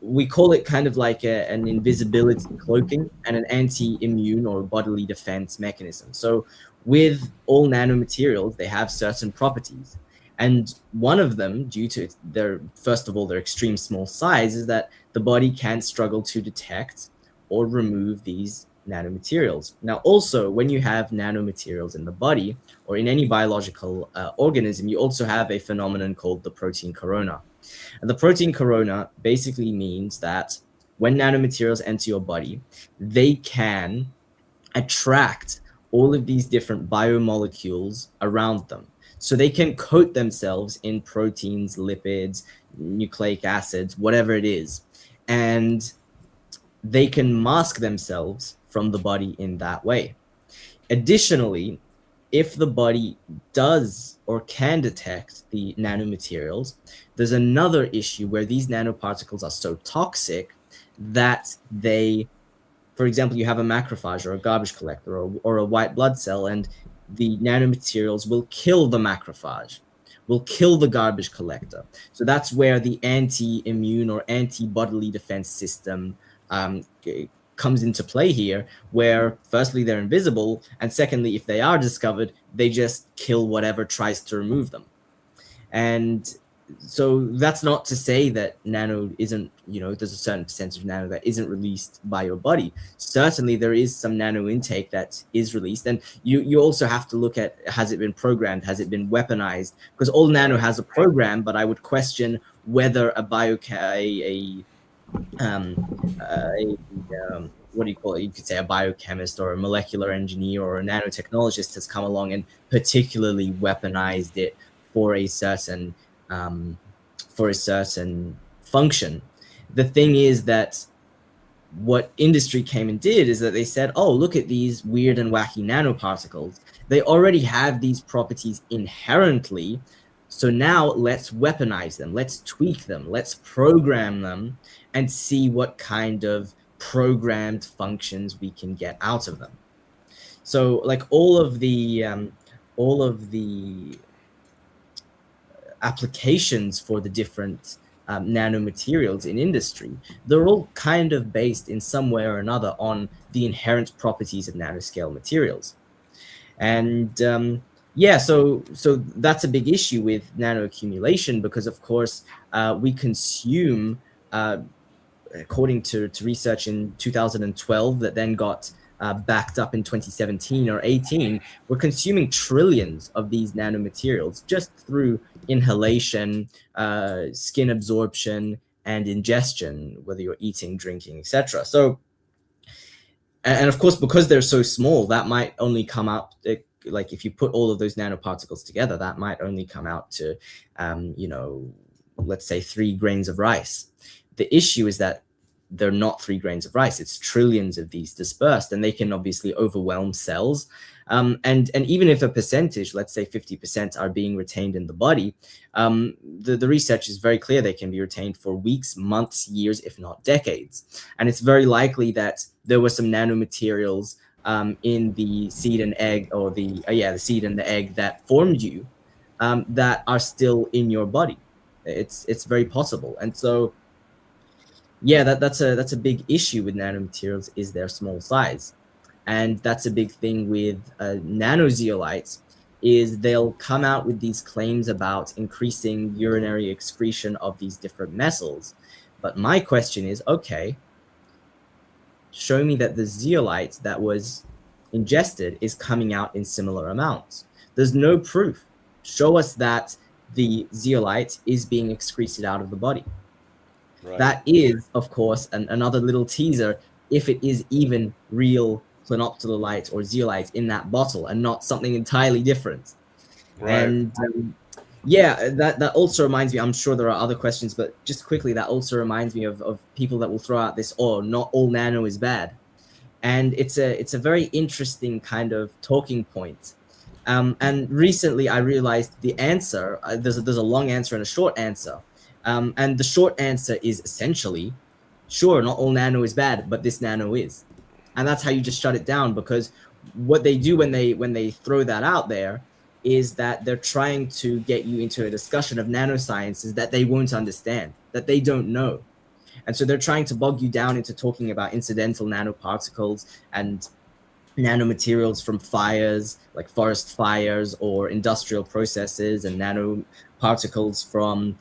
We call it kind of like an invisibility cloaking and an anti-immune or bodily defense mechanism. So with all nanomaterials, they have certain properties. And one of them, due to their, first of all, their extreme small size, is that the body can struggle to detect or remove these nanomaterials. Now, also, when you have nanomaterials in the body or in any biological organism, you also have a phenomenon called the protein corona. And the protein corona basically means that when nanomaterials enter your body, they can attract all of these different biomolecules around them. So they can coat themselves in proteins, lipids, nucleic acids, whatever it is. And they can mask themselves from the body in that way. Additionally, if the body does or can detect the nanomaterials, there's another issue where these nanoparticles are so toxic that they, for example, you have a macrophage or a garbage collector or a white blood cell, and the nanomaterials will kill the macrophage, will kill the garbage collector. So that's where the anti-immune or anti-bodily defense system comes into play here, where firstly they're invisible, and secondly, if they are discovered, they just kill whatever tries to remove them. And so that's not to say that nano isn't, there's a certain percentage of nano that isn't released by your body. Certainly there is some nano intake that is released, and you also have to look at, has it been programmed, has it been weaponized? Because all nano has a program, but I would question whether um, what do you call it? You could say a biochemist or a molecular engineer or a nanotechnologist has come along and particularly weaponized it for a certain um, function. The thing is that what industry came and did is that they said, oh, look at these weird and wacky nanoparticles. They already have these properties inherently. So now let's weaponize them, let's tweak them, let's program them and see what kind of programmed functions we can get out of them. So like all of the applications for the different nanomaterials in industry, they're all kind of based in some way or another on the inherent properties of nanoscale materials. And yeah, so that's a big issue with nano accumulation because, of course, we consume, according to research in 2012 that then got backed up in 2017 or 18, we're consuming trillions of these nanomaterials just through inhalation, skin absorption, and ingestion, whether you're eating, drinking, etc. So, and of course, because they're so small, that might only come out, like if you put all of those nanoparticles together, that might only come out to, let's say 3 grains of rice. The issue is that they're not 3 grains of rice. It's trillions of these dispersed, and they can obviously overwhelm cells. And even if a percentage, let's say 50%, are being retained in the body, the research is very clear they can be retained for weeks, months, years, if not decades. And it's very likely that there were some nanomaterials in the seed and egg, or the seed and the egg that formed you, that are still in your body. It's very possible. And so yeah, that's a big issue with nanomaterials, is their small size. And that's a big thing with nano zeolites, is they'll come out with these claims about increasing urinary excretion of these different metals. But my question is, okay, show me that the zeolite that was ingested is coming out in similar amounts. There's no proof. Show us that the zeolite is being excreted out of the body. Right. That is, of course, another little teaser, if it is even real clinoptilolite or zeolite in that bottle and not something entirely different. Right. And yeah, that also reminds me, I'm sure there are other questions, but just quickly, that also reminds me of people that will throw out this, oh, not all nano is bad. And it's a very interesting kind of talking point. And recently I realized the answer, there's a long answer and a short answer. And the short answer is essentially, sure, not all nano is bad, but this nano is. And that's how you just shut it down, because what they do when they throw that out there is that they're trying to get you into a discussion of nanosciences that they won't understand, that they don't know. And so they're trying to bog you down into talking about incidental nanoparticles and nanomaterials from fires, like forest fires or industrial processes, and nanoparticles from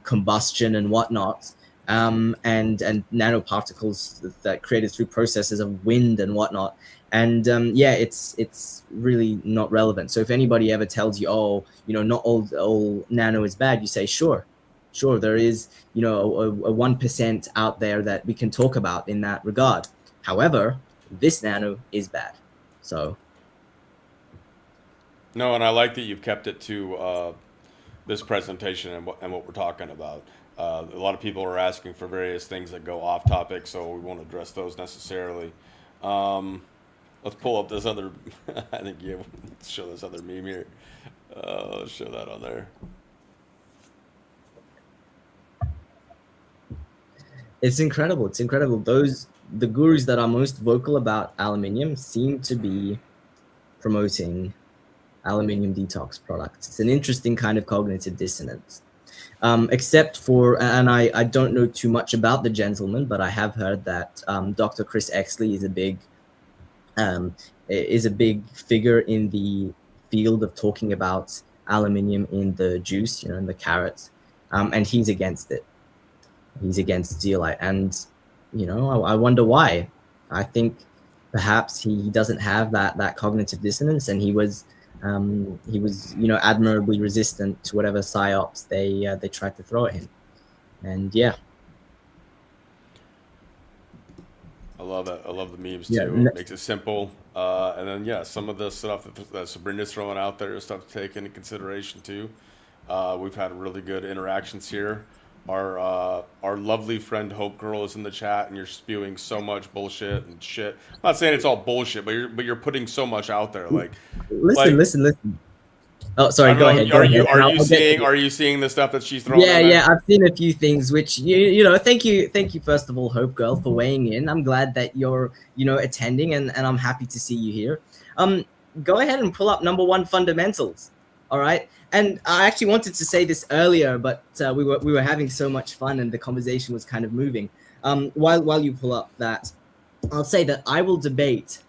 combustion and whatnot, and nanoparticles that created through processes of wind and whatnot. And yeah, it's really not relevant. So if anybody ever tells you, oh, not all nano is bad, you say, sure, there is, a 1% out there that we can talk about in that regard. However, this nano is bad. So no, and I like that you've kept it to this presentation and what we're talking about. A lot of people are asking for various things that go off topic, so we won't address those necessarily. Let's pull up this other. I think you show this other meme here. Let's show that on there. It's incredible. It's incredible. The gurus that are most vocal about aluminium seem to be promoting aluminium detox products. It's an interesting kind of cognitive dissonance. Except for, and I don't know too much about the gentleman, but I have heard that Dr. Chris Exley is a big figure in the field of talking about aluminium in the juice, in the carrots, and he's against it. He's against zeolite, and I wonder why. I think perhaps he doesn't have that cognitive dissonance, and he was admirably resistant to whatever psyops they tried to throw at him. And yeah, I love it. I love the memes too. It makes it simple. And then some of the stuff that Sabrina's throwing out there is stuff to take into consideration too. We've had really good interactions here. our lovely friend Hope Girl is in the chat, and you're spewing so much bullshit and shit. I'm not saying it's all bullshit, but you're putting so much out there. Listen, Like listen. Oh, I sorry. don't Go know. ahead. Go ahead. And I'll get to it. Are you seeing the stuff that she's throwing Yeah, in there? yeah. I've seen a few things, which you know. Thank you. First of all, Hope Girl, for weighing in. I'm glad that you're attending, and I'm happy to see you here. Go ahead and pull up number one fundamentals. All right. And I actually wanted to say this earlier, but we were having so much fun, and the conversation was kind of moving. While you pull up that, I'll say that I will debate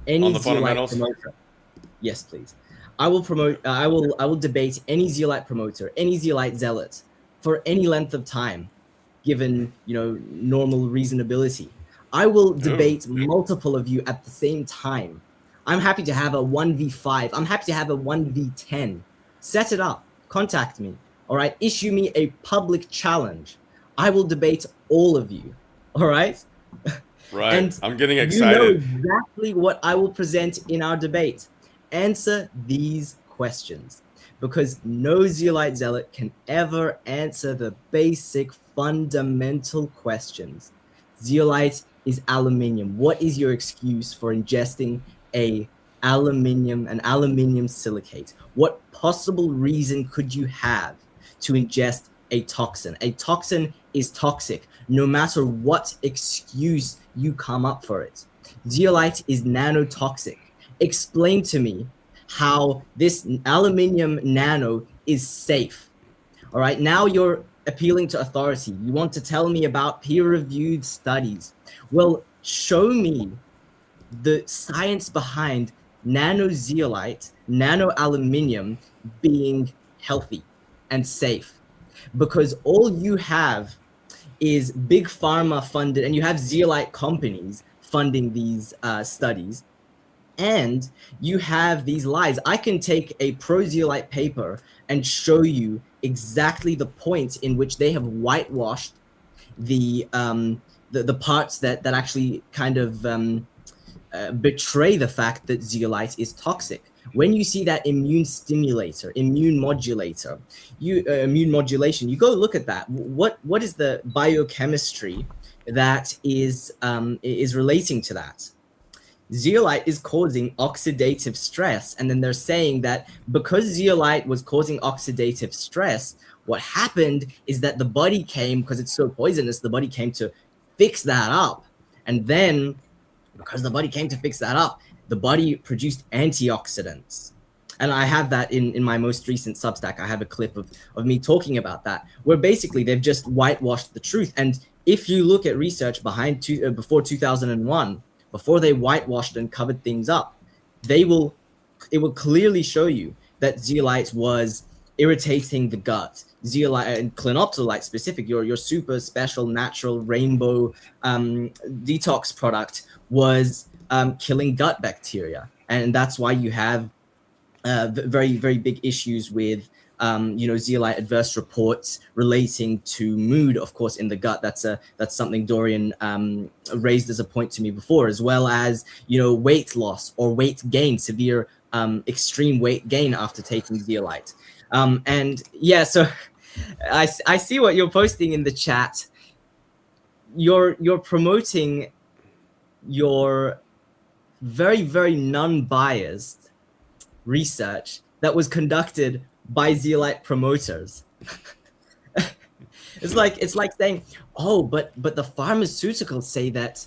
any On the Zeolite fundamentals? promoter. Yes, please. I will promote. I will debate any Zeolite promoter, any Zeolite zealot, for any length of time, given normal reasonability. I will debate multiple of you at the same time. I'm happy to have a 1v5. I'm happy to have a 1v10. Set it up. Contact me. All right. Issue me a public challenge. I will debate all of you. All right. Right. And I'm getting excited. You know exactly what I will present in our debate. Answer these questions, because no Zeolite zealot can ever answer the basic fundamental questions. Zeolite is aluminium. What is your excuse for ingesting an aluminium silicate? What possible reason could you have to ingest a toxin? A toxin is toxic, no matter what excuse you come up for it. Zeolite is nanotoxic. Explain to me how this aluminium nano is safe. All right, now you're appealing to authority. You want to tell me about peer-reviewed studies. Well, show me the science behind nano-zeolite, nano-aluminium being healthy and safe. Because all you have is Big Pharma funded, and you have Zeolite companies funding these studies, and you have these lies. I can take a pro-Zeolite paper and show you exactly the point in which they have whitewashed the parts that actually kind of betray the fact that zeolite is toxic. When you see that immune modulation, you go look at that. What is the biochemistry that is relating to that? Zeolite is causing oxidative stress, and then they're saying that because zeolite was causing oxidative stress, what happened is that the body came, because it's so poisonous, the body came to fix that up. And then because the body came to fix that up, the body produced antioxidants. And I have that in my most recent Substack. I have a clip of me talking about that, where basically they've just whitewashed the truth. And if you look at research before 2001, before they whitewashed and covered things up, it will clearly show you that zeolite was irritating the gut. Zeolite and clinoptilite specific, your super special natural rainbow detox product, was killing gut bacteria, and that's why you have very, very big issues with zeolite adverse reports relating to mood, of course, in the gut. That's something Dorian raised as a point to me before, as well as weight loss or weight gain, severe extreme weight gain after taking zeolite. And yeah, so I see what you're posting in the chat. You're promoting your very, very non-biased research that was conducted by zeolite promoters. It's like saying, oh, but the pharmaceuticals say that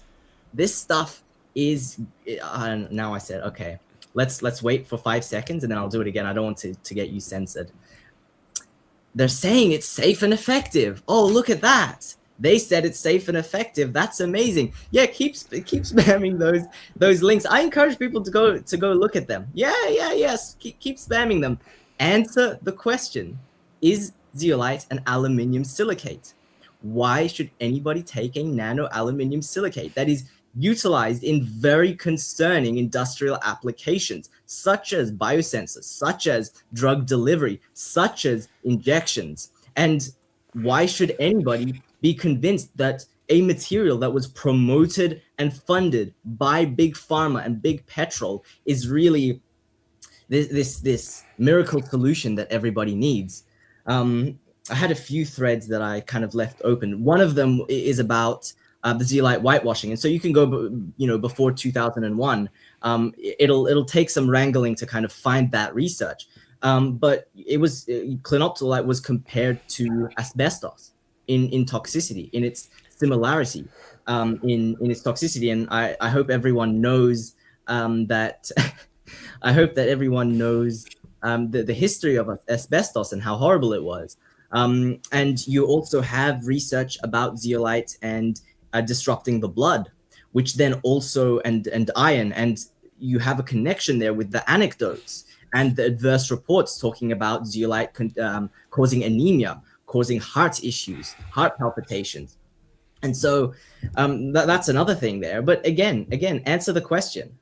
this stuff is. Now I said, okay, let's wait for 5 seconds and then I'll do it again. I don't want to get you censored. They're saying it's safe and effective. Oh, look at that. They said it's safe and effective. That's amazing. Yeah, keep spamming those links. I encourage people to go look at them. Yes. Keep spamming them. Answer the question: is zeolite an aluminium silicate? Why should anybody take a nano aluminium silicate that is utilized in very concerning industrial applications, such as biosensors, such as drug delivery, such as injections? And why should anybody be convinced that a material that was promoted and funded by Big Pharma and Big Petrol is really this miracle solution that everybody needs? I had a few threads that I kind of left open. One of them is about the zeolite whitewashing, and so you can go, before 2001. It'll take some wrangling to kind of find that research. But it was clinoptilite was compared to asbestos in toxicity, in its similarity, in its toxicity, and I hope everyone knows that. I hope that everyone knows the history of asbestos and how horrible it was. And you also have research about zeolite and disrupting the blood, which then also and iron, and you have a connection there with the anecdotes and the adverse reports talking about zeolite causing anemia, causing heart issues, heart palpitations. And so that's another thing there. But again, answer the question.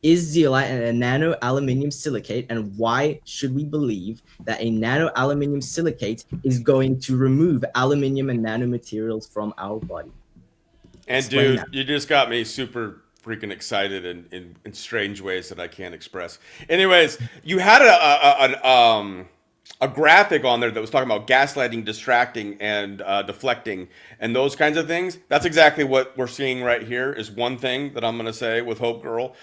Is zeolite a nano aluminium silicate, and why should we believe that a nano aluminium silicate is going to remove aluminium and nanomaterials from our body? And Explain dude, that. you just got me super freaking excited in strange ways that I can't express. Anyways, you had a graphic on there that was talking about gaslighting, distracting, and deflecting, and those kinds of things. That's exactly what we're seeing right here. Is one thing that I'm going to say with Hope Girl.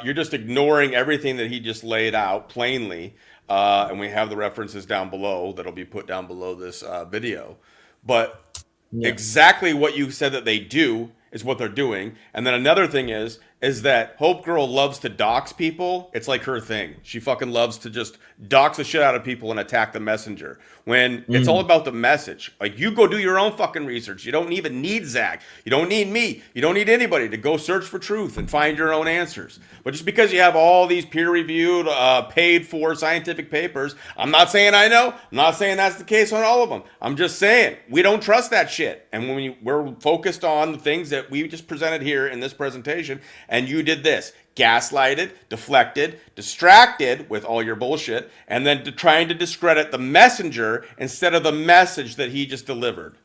You're just ignoring everything that he just laid out plainly, and we have the references down below that'll be put down below this video. But Yeah. exactly what you said that they do is what they're doing. And then another thing is that Hope Girl loves to dox people. It's like her thing. She fucking loves to just dox the shit out of people and attack the messenger. When it's all about the message. Like, you go do your own fucking research. You don't even need Zach. You don't need me. You don't need anybody to go search for truth and find your own answers. But just because you have all these peer-reviewed, paid-for scientific papers, I'm not saying I know. I'm not saying that's the case on all of them. I'm just saying we don't trust that shit. And when we're focused on the things that we just presented here in this presentation, and you did this: gaslighted, deflected, distracted with all your bullshit, and then trying to discredit the messenger instead of the message that he just delivered.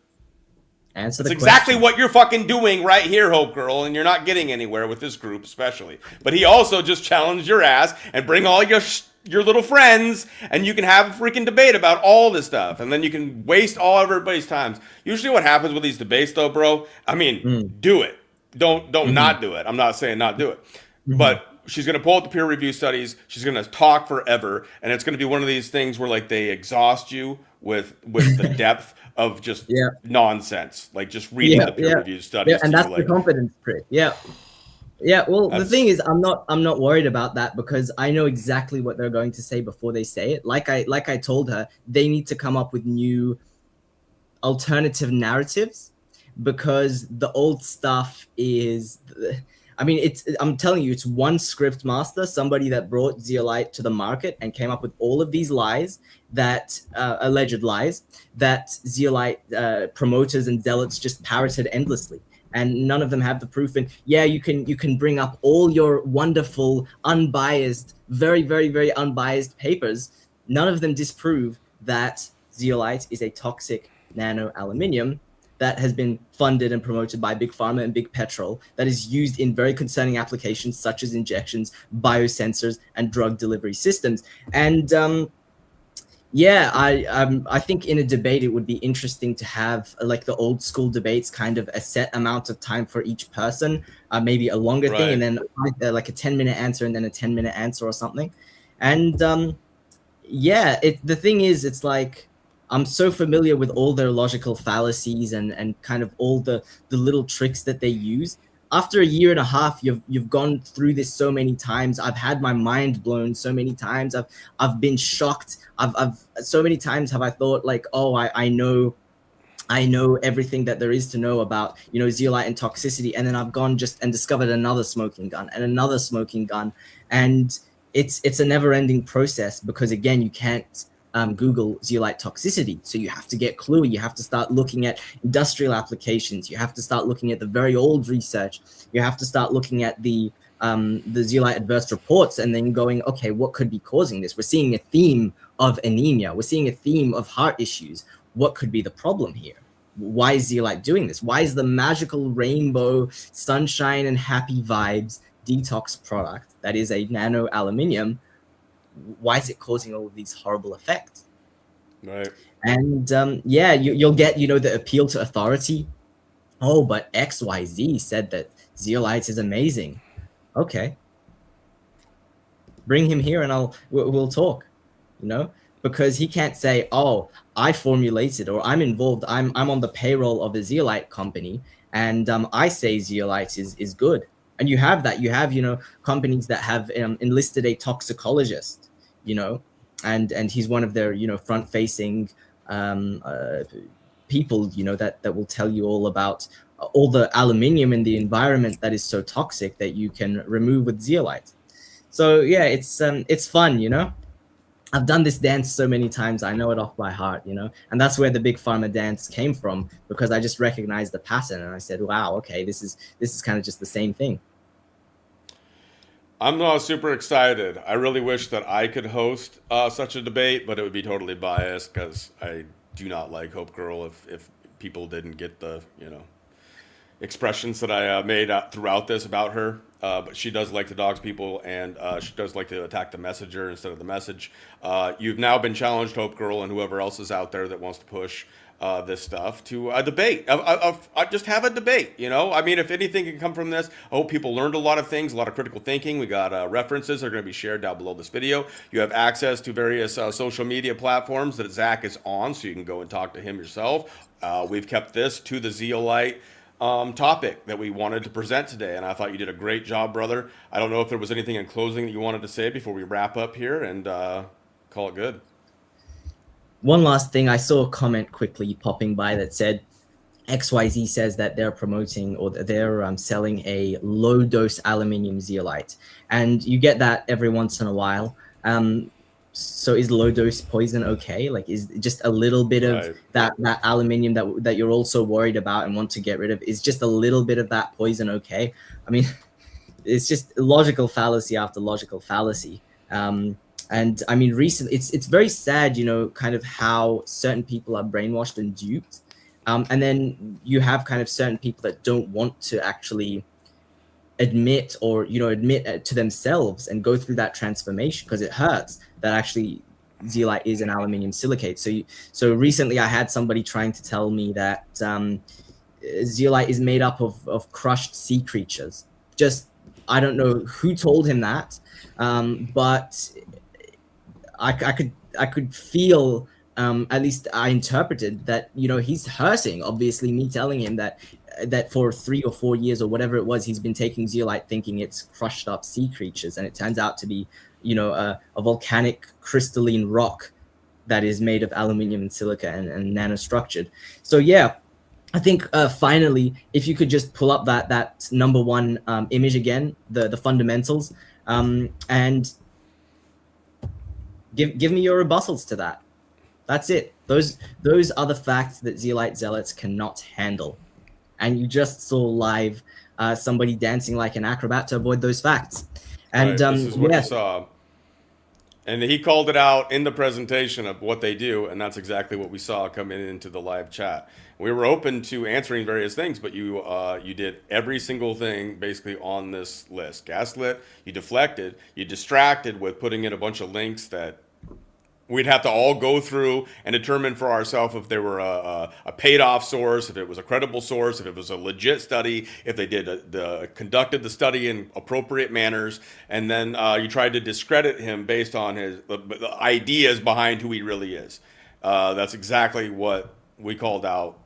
Answer That's the exactly question. what you're fucking doing right here, Hope Girl, and you're not getting anywhere with this group especially. But he also just challenged your ass and bring all your little friends, and you can have a freaking debate about all this stuff, and then you can waste all everybody's time. Usually what happens with these debates, though, bro, I mean, do it. Don't not do it. I'm not saying not do it. But she's going to pull out the peer review studies. She's going to talk forever, and it's going to be one of these things where like they exhaust you with the depth of just Yeah. nonsense, like just reading the peer review studies. Yeah, and to that's you, the like, confidence trick. Yeah. Yeah, well, the That's- thing is, I'm not worried about that because I know exactly what they're going to say before they say it. Like I told her, they need to come up with new alternative narratives because the old stuff is, I mean, I'm telling you, it's one script master, somebody that brought Zeolite to the market and came up with all of these lies, that alleged lies that Zeolite promoters and zealots just parroted endlessly, and none of them have the proof. And yeah, you can bring up all your wonderful, unbiased, very, very, very unbiased papers. None of them disprove that zeolite is a toxic nano aluminium that has been funded and promoted by Big Pharma and Big Petrol, that is used in very concerning applications such as injections, biosensors, and drug delivery systems. And yeah, I think in a debate it would be interesting to have like the old school debates, kind of a set amount of time for each person, maybe a longer thing, and then like a 10-minute answer and then a 10-minute answer or something. And yeah, the thing is, it's like I'm so familiar with all their logical fallacies and kind of all the little tricks that they use. After a year and a half, you've gone through this so many times. I've had my mind blown so many times. I've been shocked. I've so many times have I thought like, oh, I know everything that there is to know about, zeolite and toxicity, and then I've gone just and discovered another smoking gun and another smoking gun, and it's a never-ending process because again, you can't Google zeolite toxicity. So you have to get Clue. You have to start looking at industrial applications. You have to start looking at the very old research. You have to start looking at the zeolite adverse reports and then going, okay, what could be causing this? We're seeing a theme of anemia. We're seeing a theme of heart issues. What could be the problem here? Why is zeolite doing this? Why is the magical rainbow, sunshine and happy vibes detox product that is a nano aluminium, why is it causing all of these horrible effects? Right. And yeah, you'll get, the appeal to authority. Oh, but XYZ said that Zeolites is amazing. Okay, bring him here and we'll talk, because he can't say, oh, I formulated or I'm involved. I'm on the payroll of a zeolite company, and I say zeolite is good. And you have that. You have, companies that have enlisted a toxicologist, and he's one of their, front facing people, that will tell you all about all the aluminium in the environment that is so toxic that you can remove with zeolite. So yeah, it's fun. I've done this dance so many times, I know it off by heart, and that's where the Big Pharma dance came from, because I just recognized the pattern and I said, wow, okay, this is kind of just the same thing. I'm super excited. I really wish that I could host such a debate, but it would be totally biased because I do not like Hope Girl if people didn't get the, expressions that I made throughout this about her. But she does like to dogs people, and she does like to attack the messenger instead of the message. You've now been challenged, Hope Girl, and whoever else is out there that wants to push this stuff to a debate. Just have a debate. I mean, if anything can come from this, I hope people learned a lot of things, a lot of critical thinking. We got references that are going to be shared down below this video. You have access to various social media platforms that Zach is on, so you can go and talk to him yourself. We've kept this to the Zeolite topic that we wanted to present today, and I thought you did a great job, brother. I don't know if there was anything in closing that you wanted to say before we wrap up here and call it good. One last thing, I saw a comment quickly popping by that said XYZ says that they're promoting or they're selling a low dose aluminium zeolite, and you get that every once in a while. So is low dose poison okay? Like, is just a little bit of that aluminium that you're also worried about and want to get rid of, is just a little bit of that poison okay? I mean, it's just logical fallacy after logical fallacy. And I mean, recently, it's very sad, kind of how certain people are brainwashed and duped. And then you have kind of certain people that don't want to actually admit to themselves and go through that transformation, because it hurts that actually zeolite is an aluminium silicate. So recently I had somebody trying to tell me that zeolite is made up of crushed sea creatures. Just, I don't know who told him that, but I could feel, at least I interpreted that, he's hurting. Obviously, me telling him that for 3 or 4 years or whatever it was, he's been taking zeolite thinking it's crushed up sea creatures, and it turns out to be, a volcanic crystalline rock that is made of aluminium and silica and nanostructured. So yeah, I think finally, if you could just pull up that number one image again, the fundamentals, and give me your rebuttals to that. That's it. Those are the facts that zeolite zealots cannot handle. And you just saw live somebody dancing like an acrobat to avoid those facts. And this is what you saw. And he called it out in the presentation of what they do, and that's exactly what we saw coming into the live chat. We were open to answering various things, but you did every single thing basically on this list. Gaslit, you deflected, you distracted with putting in a bunch of links that we'd have to all go through and determine for ourselves if they were a paid-off source, if it was a credible source, if it was a legit study, if they conducted the study in appropriate manners, and then you tried to discredit him based on the ideas behind who he really is. That's exactly what we called out,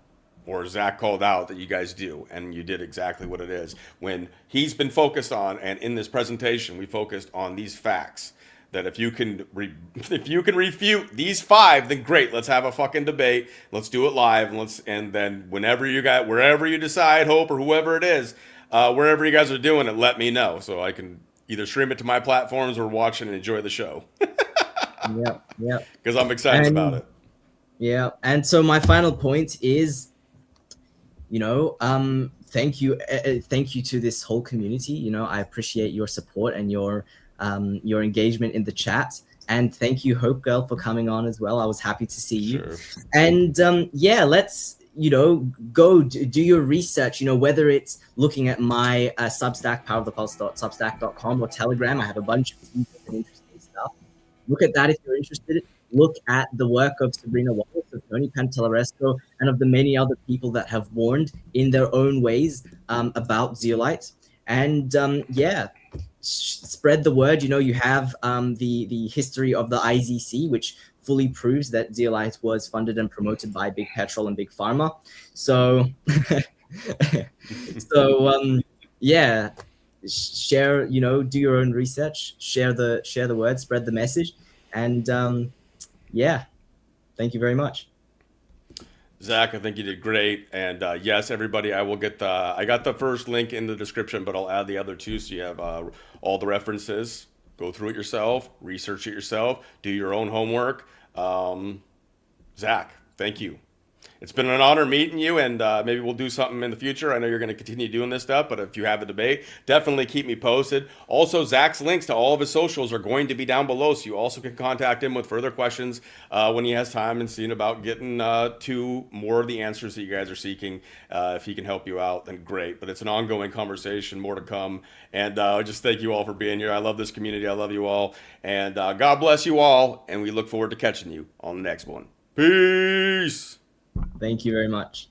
or Zach called out, that you guys do, and you did exactly what it is. When he's been focused on, and in this presentation, we focused on these facts. That if you can refute these 5, then great. Let's have a fucking debate. Let's do it live, and then wherever you decide, Hope or whoever it is, wherever you guys are doing it, let me know so I can either stream it to my platforms or watch it and enjoy the show. Yeah. Because I'm excited about it. Yeah, and so my final point is, thank you to this whole community. I appreciate your support and your engagement in the chat, and thank you, Hope Girl, for coming on as well. I was happy to see you. Sure. And let's go do your research, whether it's looking at my Substack, powerofthepulse.substack.com, or Telegram. I have a bunch of interesting stuff. Look at that if you're interested. look at the work of Sabrina Wallace, of Tony Pantalleresco, and of the many other people that have warned in their own ways about zeolites. And yeah, spread the word. You know, you have the history of the IZC, which fully proves that Zeolite was funded and promoted by Big Petrol and Big Pharma. So, so yeah, share. You know, do your own research, share the word, spread the message, and yeah, thank you very much. Zach, I think you did great. And yes, everybody, I got the first link in the description, but I'll add the other two so you have all the references. Go through it yourself, research it yourself, do your own homework. Zach, thank you. It's been an honor meeting you, and maybe we'll do something in the future. I know you're going to continue doing this stuff, but if you have a debate, definitely keep me posted. Also, Zach's links to all of his socials are going to be down below, so you also can contact him with further questions when he has time and seeing about getting to more of the answers that you guys are seeking. If he can help you out, then great. But it's an ongoing conversation, more to come. And just thank you all for being here. I love this community. I love you all. And God bless you all, and we look forward to catching you on the next one. Peace! Thank you very much.